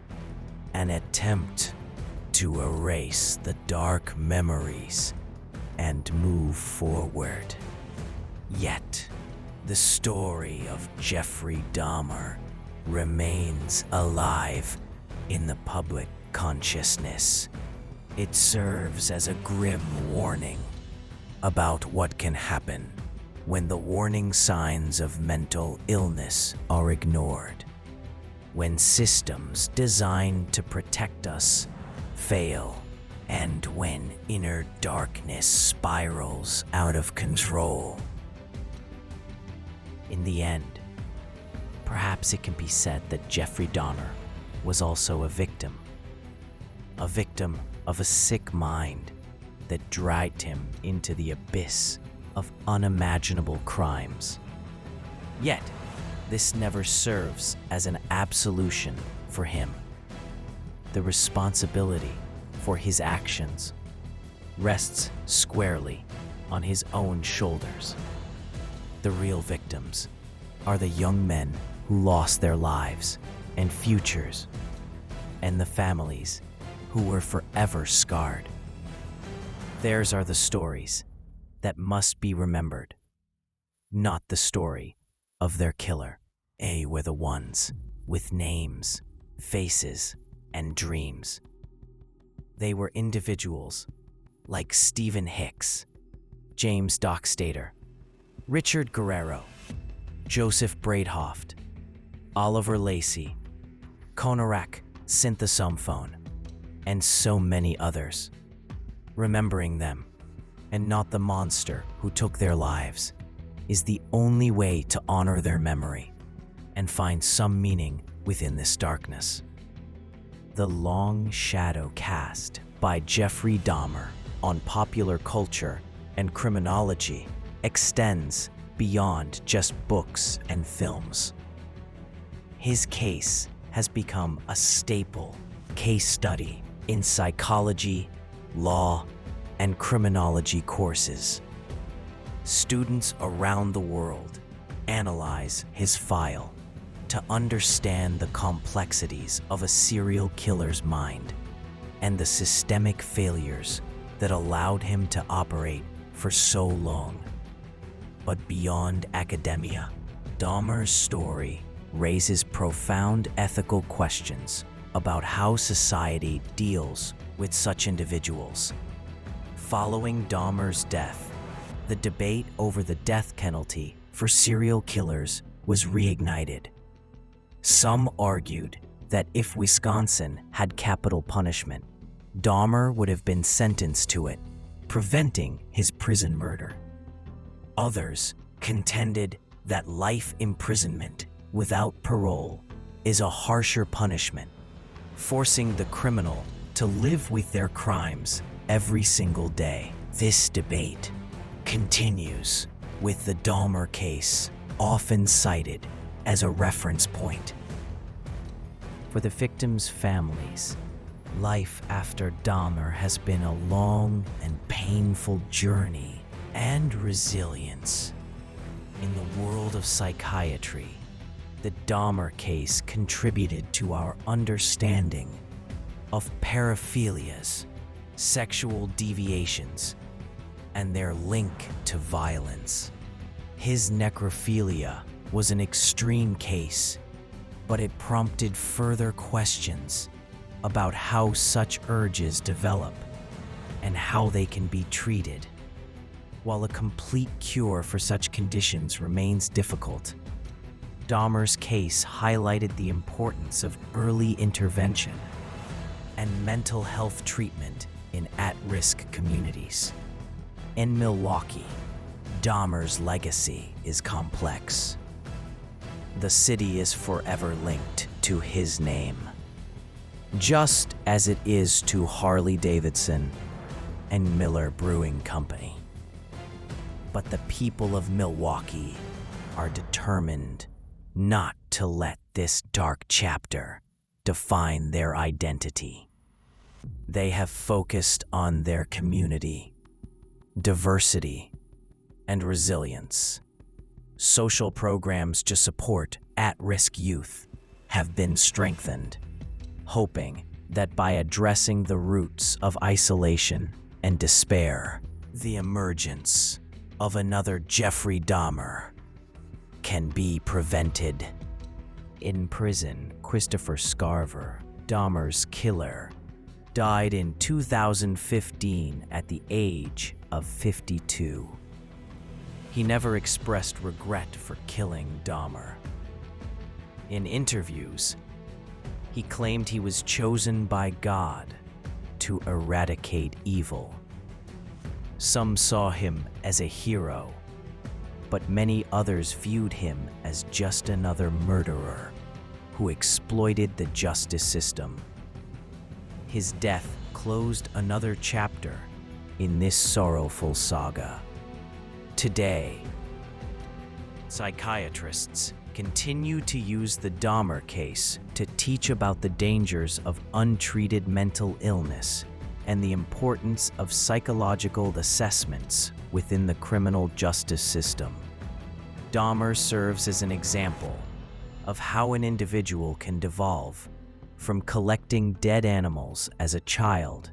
an attempt to erase the dark memories and move forward. Yet, the story of Jeffrey Dahmer remains alive in the public consciousness, It serves as a grim warning about what can happen when the warning signs of mental illness are ignored, when systems designed to protect us fail, and when inner darkness spirals out of control. In the end, perhaps it can be said that Jeffrey Dahmer was also a victim of a sick mind that dragged him into the abyss of unimaginable crimes. Yet, this never serves as an absolution for him. The responsibility for his actions rests squarely on his own shoulders. The real victims are the young men who lost their lives and futures, and the families who were forever scarred. Theirs are the stories that must be remembered, not the story of their killer. They were the ones with names, faces, and dreams. They were individuals like Stephen Hicks, James Dockstader, Richard Guerrero, Joseph Braidhoft, Oliver Lacey, Konarak Synthesophone, and so many others. Remembering them, and not the monster who took their lives, is the only way to honor their memory and find some meaning within this darkness. The long shadow cast by Jeffrey Dahmer on popular culture and criminology extends beyond just books and films. His case has become a staple case study in psychology, law, and criminology courses. Students around the world analyze his file to understand the complexities of a serial killer's mind and the systemic failures that allowed him to operate for so long. But beyond academia, Dahmer's story raises profound ethical questions about how society deals with such individuals. Following Dahmer's death, the debate over the death penalty for serial killers was reignited. Some argued that if Wisconsin had capital punishment, Dahmer would have been sentenced to it, preventing his prison murder. Others contended that life imprisonment without parole is a harsher punishment, forcing the criminal to live with their crimes every single day. This debate continues, with the Dahmer case often cited as a reference point. For the victims' families, life after Dahmer has been a long and painful journey, and resilience. In the world of psychiatry, the Dahmer case contributed to our understanding of paraphilias, sexual deviations, and their link to violence. His necrophilia was an extreme case, but it prompted further questions about how such urges develop and how they can be treated. While a complete cure for such conditions remains difficult, Dahmer's case highlighted the importance of early intervention and mental health treatment in at-risk communities. In Milwaukee, Dahmer's legacy is complex. The city is forever linked to his name, just as it is to Harley-Davidson and Miller Brewing Company. But the people of Milwaukee are determined not to let this dark chapter define their identity. They have focused on their community, diversity, and resilience. Social programs to support at-risk youth have been strengthened, hoping that by addressing the roots of isolation and despair, the emergence of another Jeffrey Dahmer can be prevented. In prison, Christopher Scarver, Dahmer's killer, died in 2015 at the age of 52. He never expressed regret for killing Dahmer. In interviews, he claimed he was chosen by God to eradicate evil. Some saw him as a hero, but many others viewed him as just another murderer who exploited the justice system. His death closed another chapter in this sorrowful saga. Today, psychiatrists continue to use the Dahmer case to teach about the dangers of untreated mental illness and the importance of psychological assessments within the criminal justice system. Dahmer serves as an example of how an individual can devolve from collecting dead animals as a child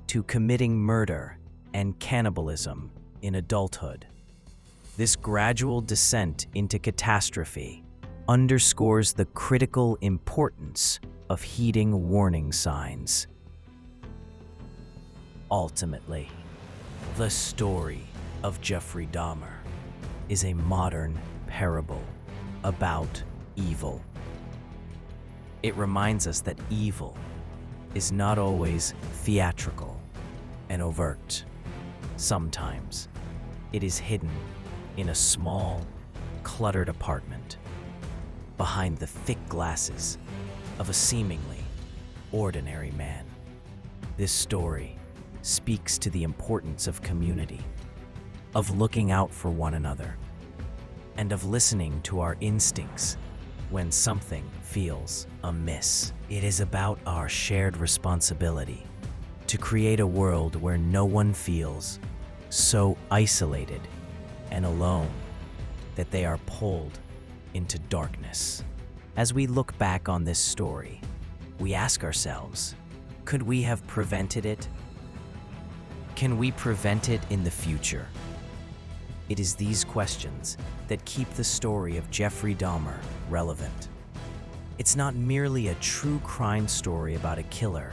to committing murder and cannibalism in adulthood. This gradual descent into catastrophe underscores the critical importance of heeding warning signs. Ultimately, the story of Jeffrey Dahmer is a modern parable about evil. It reminds us that evil is not always theatrical and overt. Sometimes it is hidden in a small, cluttered apartment behind the thick glasses of a seemingly ordinary man. This story speaks to the importance of community, of looking out for one another, and of listening to our instincts when something feels amiss. It is about our shared responsibility to create a world where no one feels so isolated and alone that they are pulled into darkness. As we look back on this story, we ask ourselves, could we have prevented it? Can we prevent it in the future? It is these questions that keep the story of Jeffrey Dahmer relevant. It's not merely a true crime story about a killer.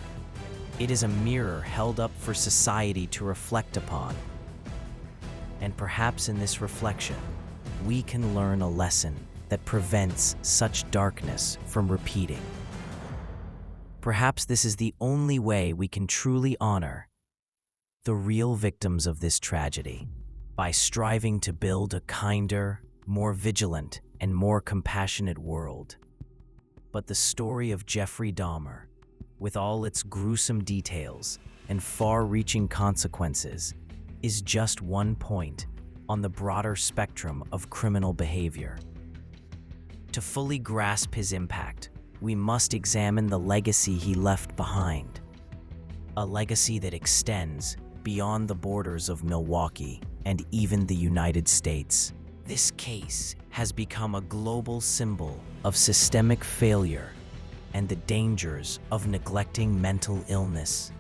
It is a mirror held up for society to reflect upon. And perhaps in this reflection, we can learn a lesson that prevents such darkness from repeating. Perhaps this is the only way we can truly honor the real victims of this tragedy, by striving to build a kinder, more vigilant, and more compassionate world. But the story of Jeffrey Dahmer, with all its gruesome details and far-reaching consequences, is just one point on the broader spectrum of criminal behavior. To fully grasp his impact, we must examine the legacy he left behind. A legacy that extends beyond the borders of Milwaukee and even the United States. This case has become a global symbol of systemic failure and the dangers of neglecting mental illness.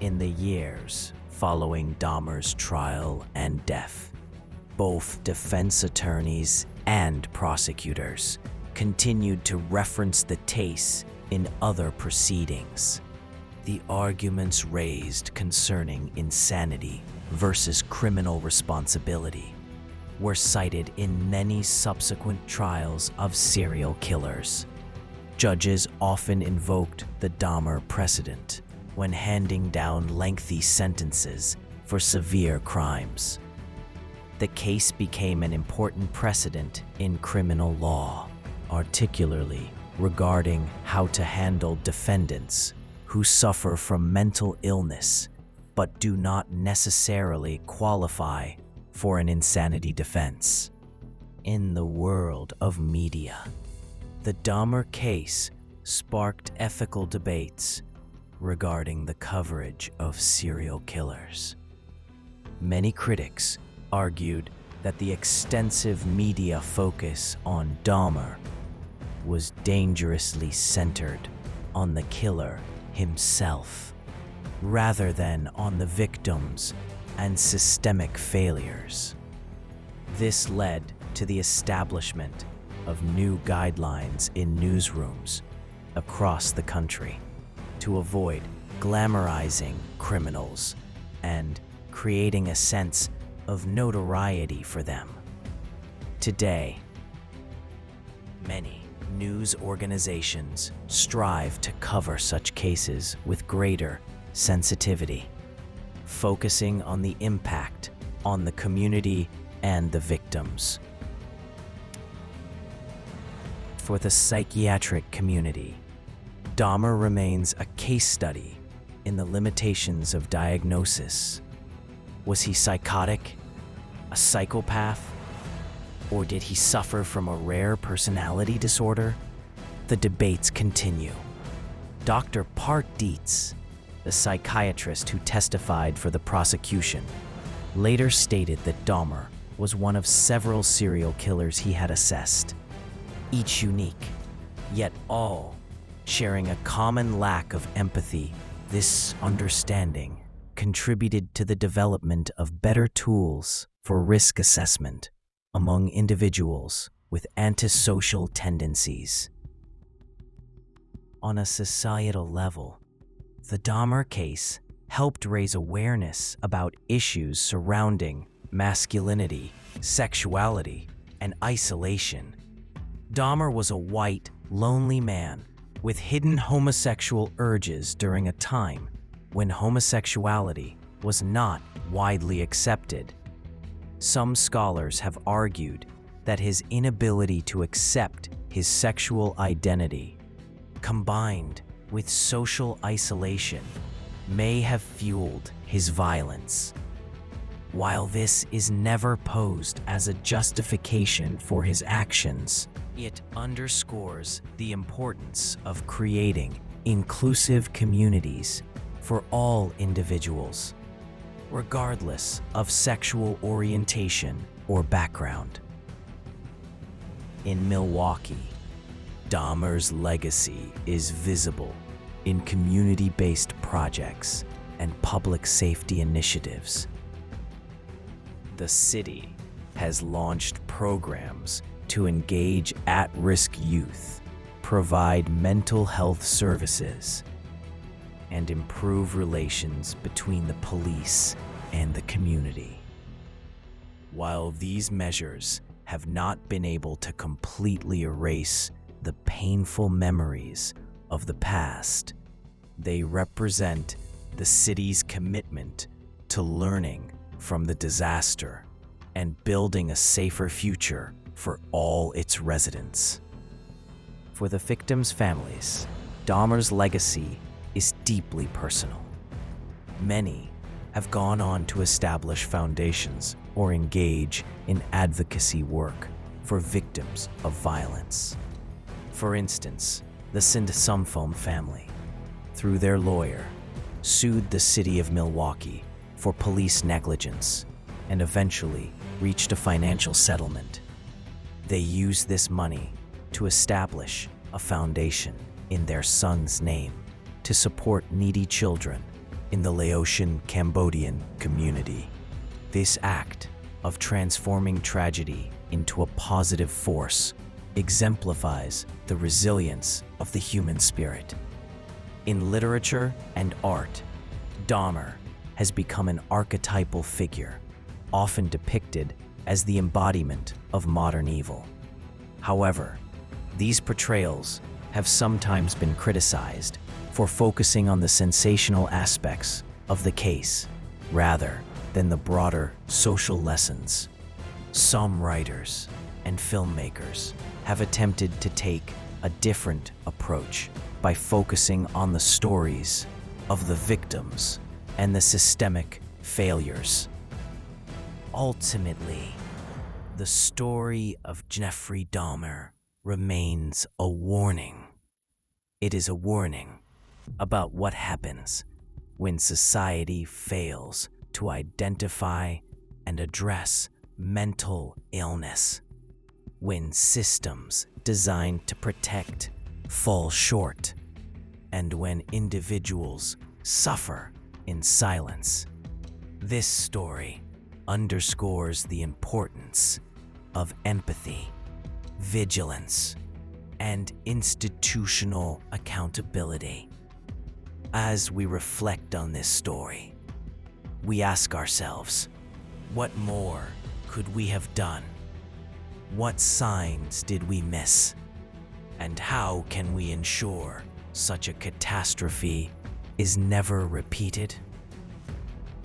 In the years following Dahmer's trial and death, both defense attorneys and prosecutors continued to reference the case in other proceedings. The arguments raised concerning insanity versus criminal responsibility were cited in many subsequent trials of serial killers. Judges often invoked the Dahmer precedent when handing down lengthy sentences for severe crimes. The case became an important precedent in criminal law, particularly regarding how to handle defendants who suffer from mental illness but do not necessarily qualify for an insanity defense. In the world of media, the Dahmer case sparked ethical debates regarding the coverage of serial killers. Many critics argued that the extensive media focus on Dahmer was dangerously centered on the killer himself, rather than on the victims and systemic failures. This led to the establishment of new guidelines in newsrooms across the country. to avoid glamorizing criminals and creating a sense of notoriety for them. Today, many news organizations strive to cover such cases with greater sensitivity, focusing on the impact on the community and the victims. For the psychiatric community, Dahmer remains a case study in the limitations of diagnosis. Was he psychotic, a psychopath, or did he suffer from a rare personality disorder? The debates continue. Dr. Part Dietz, the psychiatrist who testified for the prosecution, later stated that Dahmer was one of several serial killers he had assessed, each unique, yet all sharing a common lack of empathy. This understanding contributed to the development of better tools for risk assessment among individuals with antisocial tendencies. On a societal level, the Dahmer case helped raise awareness about issues surrounding masculinity, sexuality, and isolation. Dahmer was a white, lonely man with hidden homosexual urges during a time when homosexuality was not widely accepted. Some scholars have argued that his inability to accept his sexual identity, combined with social isolation, may have fueled his violence. While this is never posed as a justification for his actions, it underscores the importance of creating inclusive communities for all individuals, regardless of sexual orientation or background. In Milwaukee, Dahmer's legacy is visible in community-based projects and public safety initiatives. The city has launched programs to engage at-risk youth, provide mental health services, and improve relations between the police and the community. While these measures have not been able to completely erase the painful memories of the past, they represent the city's commitment to learning from the disaster and building a safer future for all its residents. For the victims' families, Dahmer's legacy is deeply personal. Many have gone on to establish foundations or engage in advocacy work for victims of violence. For instance, the Sindasumfoam family, through their lawyer, sued the city of Milwaukee for police negligence and eventually reached a financial settlement. They used this money to establish a foundation in their son's name to support needy children in the Laotian Cambodian community. This act of transforming tragedy into a positive force exemplifies the resilience of the human spirit. In literature and art, Dahmer has become an archetypal figure, often depicted as the embodiment of modern evil. However, these portrayals have sometimes been criticized for focusing on the sensational aspects of the case rather than the broader social lessons. Some writers and filmmakers have attempted to take a different approach by focusing on the stories of the victims and the systemic failures. Ultimately, the story of Jeffrey Dahmer remains a warning. It is a warning about what happens when society fails to identify and address mental illness, when systems designed to protect fall short, and when individuals suffer in silence. This story underscores the importance of empathy, vigilance, and institutional accountability. As we reflect on this story, we ask ourselves, what more could we have done? What signs did we miss? And how can we ensure such a catastrophe is never repeated?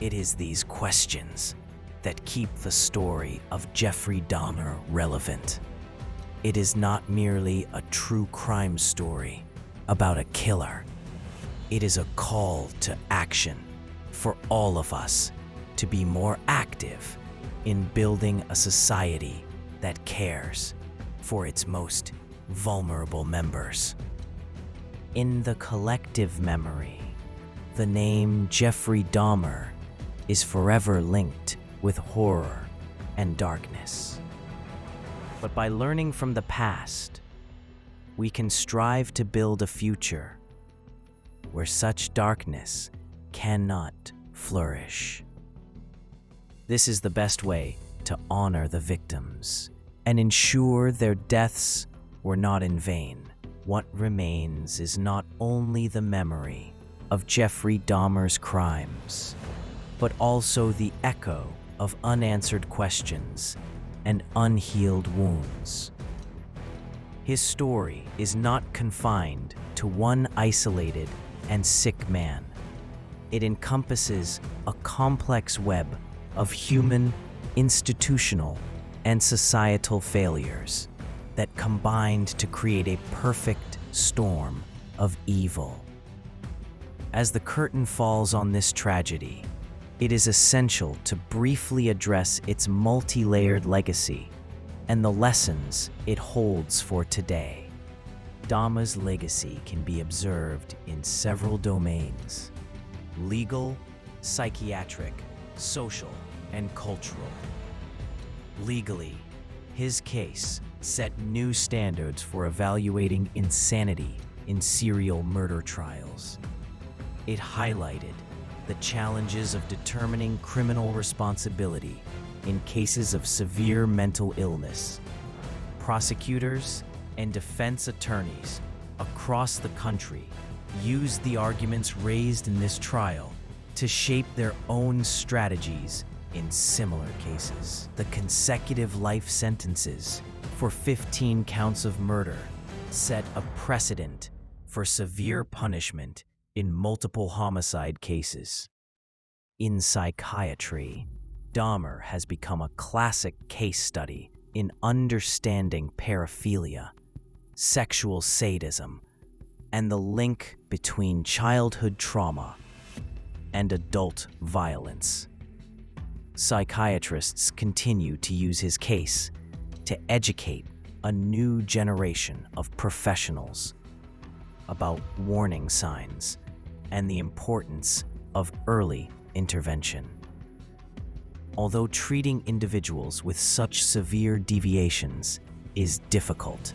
It is these questions that keep the story of Jeffrey Dahmer relevant. It is not merely a true crime story about a killer. It is a call to action for all of us to be more active in building a society that cares for its most vulnerable members. In the collective memory, the name Jeffrey Dahmer is forever linked with horror and darkness. But by learning from the past, we can strive to build a future where such darkness cannot flourish. This is the best way to honor the victims and ensure their deaths were not in vain. What remains is not only the memory of Jeffrey Dahmer's crimes, but also the echo of unanswered questions and unhealed wounds. His story is not confined to one isolated and sick man. It encompasses a complex web of human, institutional, and societal failures that combined to create a perfect storm of evil. As the curtain falls on this tragedy, it is essential to briefly address its multi-layered legacy and the lessons it holds for today. Dahmer's legacy can be observed in several domains: legal, psychiatric, social, and cultural. Legally, his case set new standards for evaluating insanity in serial murder trials. It highlighted the challenges of determining criminal responsibility in cases of severe mental illness. Prosecutors and defense attorneys across the country used the arguments raised in this trial to shape their own strategies in similar cases. The consecutive life sentences for 15 counts of murder set a precedent for severe punishment in multiple homicide cases. In psychiatry, Dahmer has become a classic case study in understanding paraphilia, sexual sadism, and the link between childhood trauma and adult violence. Psychiatrists continue to use his case to educate a new generation of professionals about warning signs and the importance of early intervention. Although treating individuals with such severe deviations is difficult,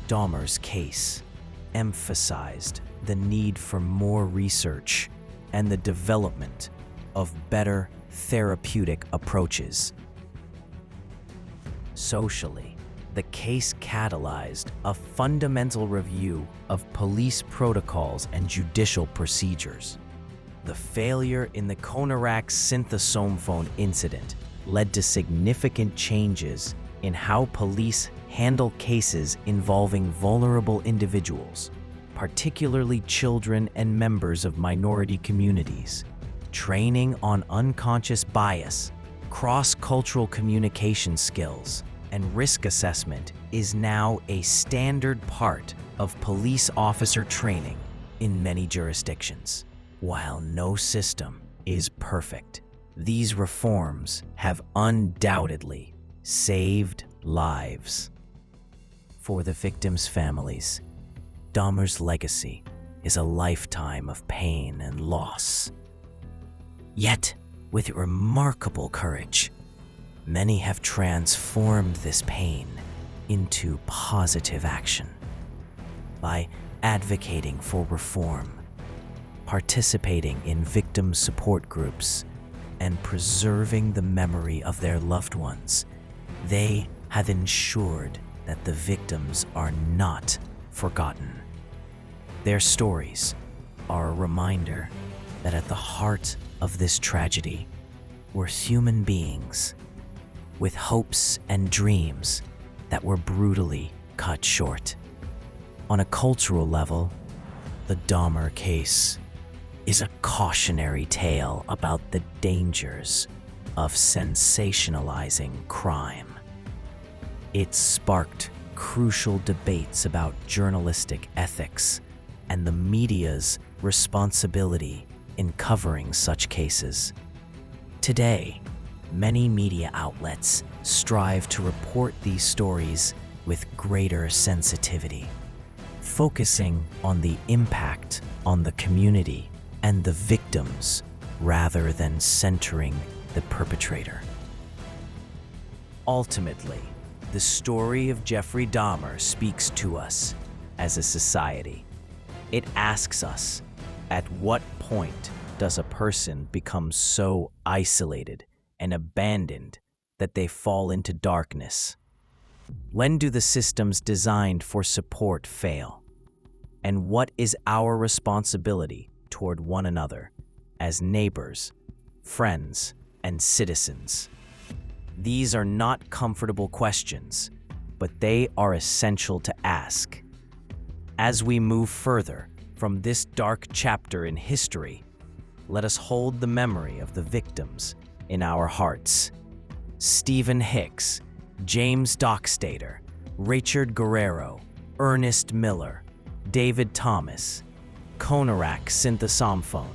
Dahmer's case emphasized the need for more research and the development of better therapeutic approaches. Socially, the case catalyzed a fundamental review of police protocols and judicial procedures. The failure in the Konarak synthesome phone incident led to significant changes in how police handle cases involving vulnerable individuals, particularly children and members of minority communities. Training on unconscious bias, cross-cultural communication skills, and risk assessment is now a standard part of police officer training in many jurisdictions. While no system is perfect, these reforms have undoubtedly saved lives. For the victims' families, Dahmer's legacy is a lifetime of pain and loss. Yet, with remarkable courage, many have transformed this pain into positive action. By advocating for reform, participating in victim support groups, and preserving the memory of their loved ones, they have ensured that the victims are not forgotten. Their stories are a reminder that at the heart of this tragedy were human beings with hopes and dreams that were brutally cut short. On a cultural level, the Dahmer case is a cautionary tale about the dangers of sensationalizing crime. It sparked crucial debates about journalistic ethics and the media's responsibility in covering such cases. Today, many media outlets strive to report these stories with greater sensitivity, focusing on the impact on the community and the victims rather than centering the perpetrator. Ultimately, the story of Jeffrey Dahmer speaks to us as a society. It asks us, at what point does a person become so isolated and abandoned that they fall into darkness? When do the systems designed for support fail? And what is our responsibility toward one another as neighbors, friends, and citizens? These are not comfortable questions, but they are essential to ask. As we move further from this dark chapter in history, let us hold the memory of the victims in our hearts. Stephen Hicks, James Dockstader, Richard Guerrero, Ernest Miller, David Thomas, Konarak Synthosamphone,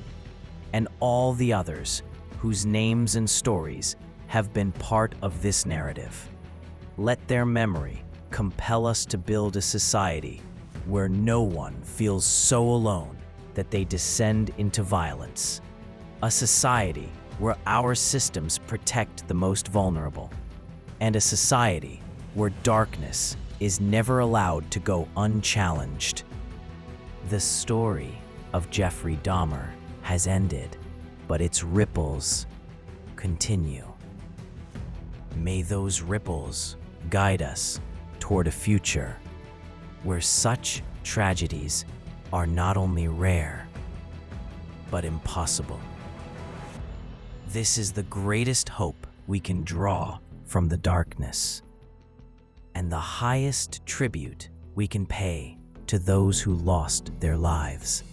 and all the others whose names and stories have been part of this narrative. Let their memory compel us to build a society where no one feels so alone that they descend into violence. A society where our systems protect the most vulnerable, and a society where darkness is never allowed to go unchallenged. The story of Jeffrey Dahmer has ended, but its ripples continue. May those ripples guide us toward a future where such tragedies are not only rare, but impossible. This is the greatest hope we can draw from the darkness, and the highest tribute we can pay to those who lost their lives.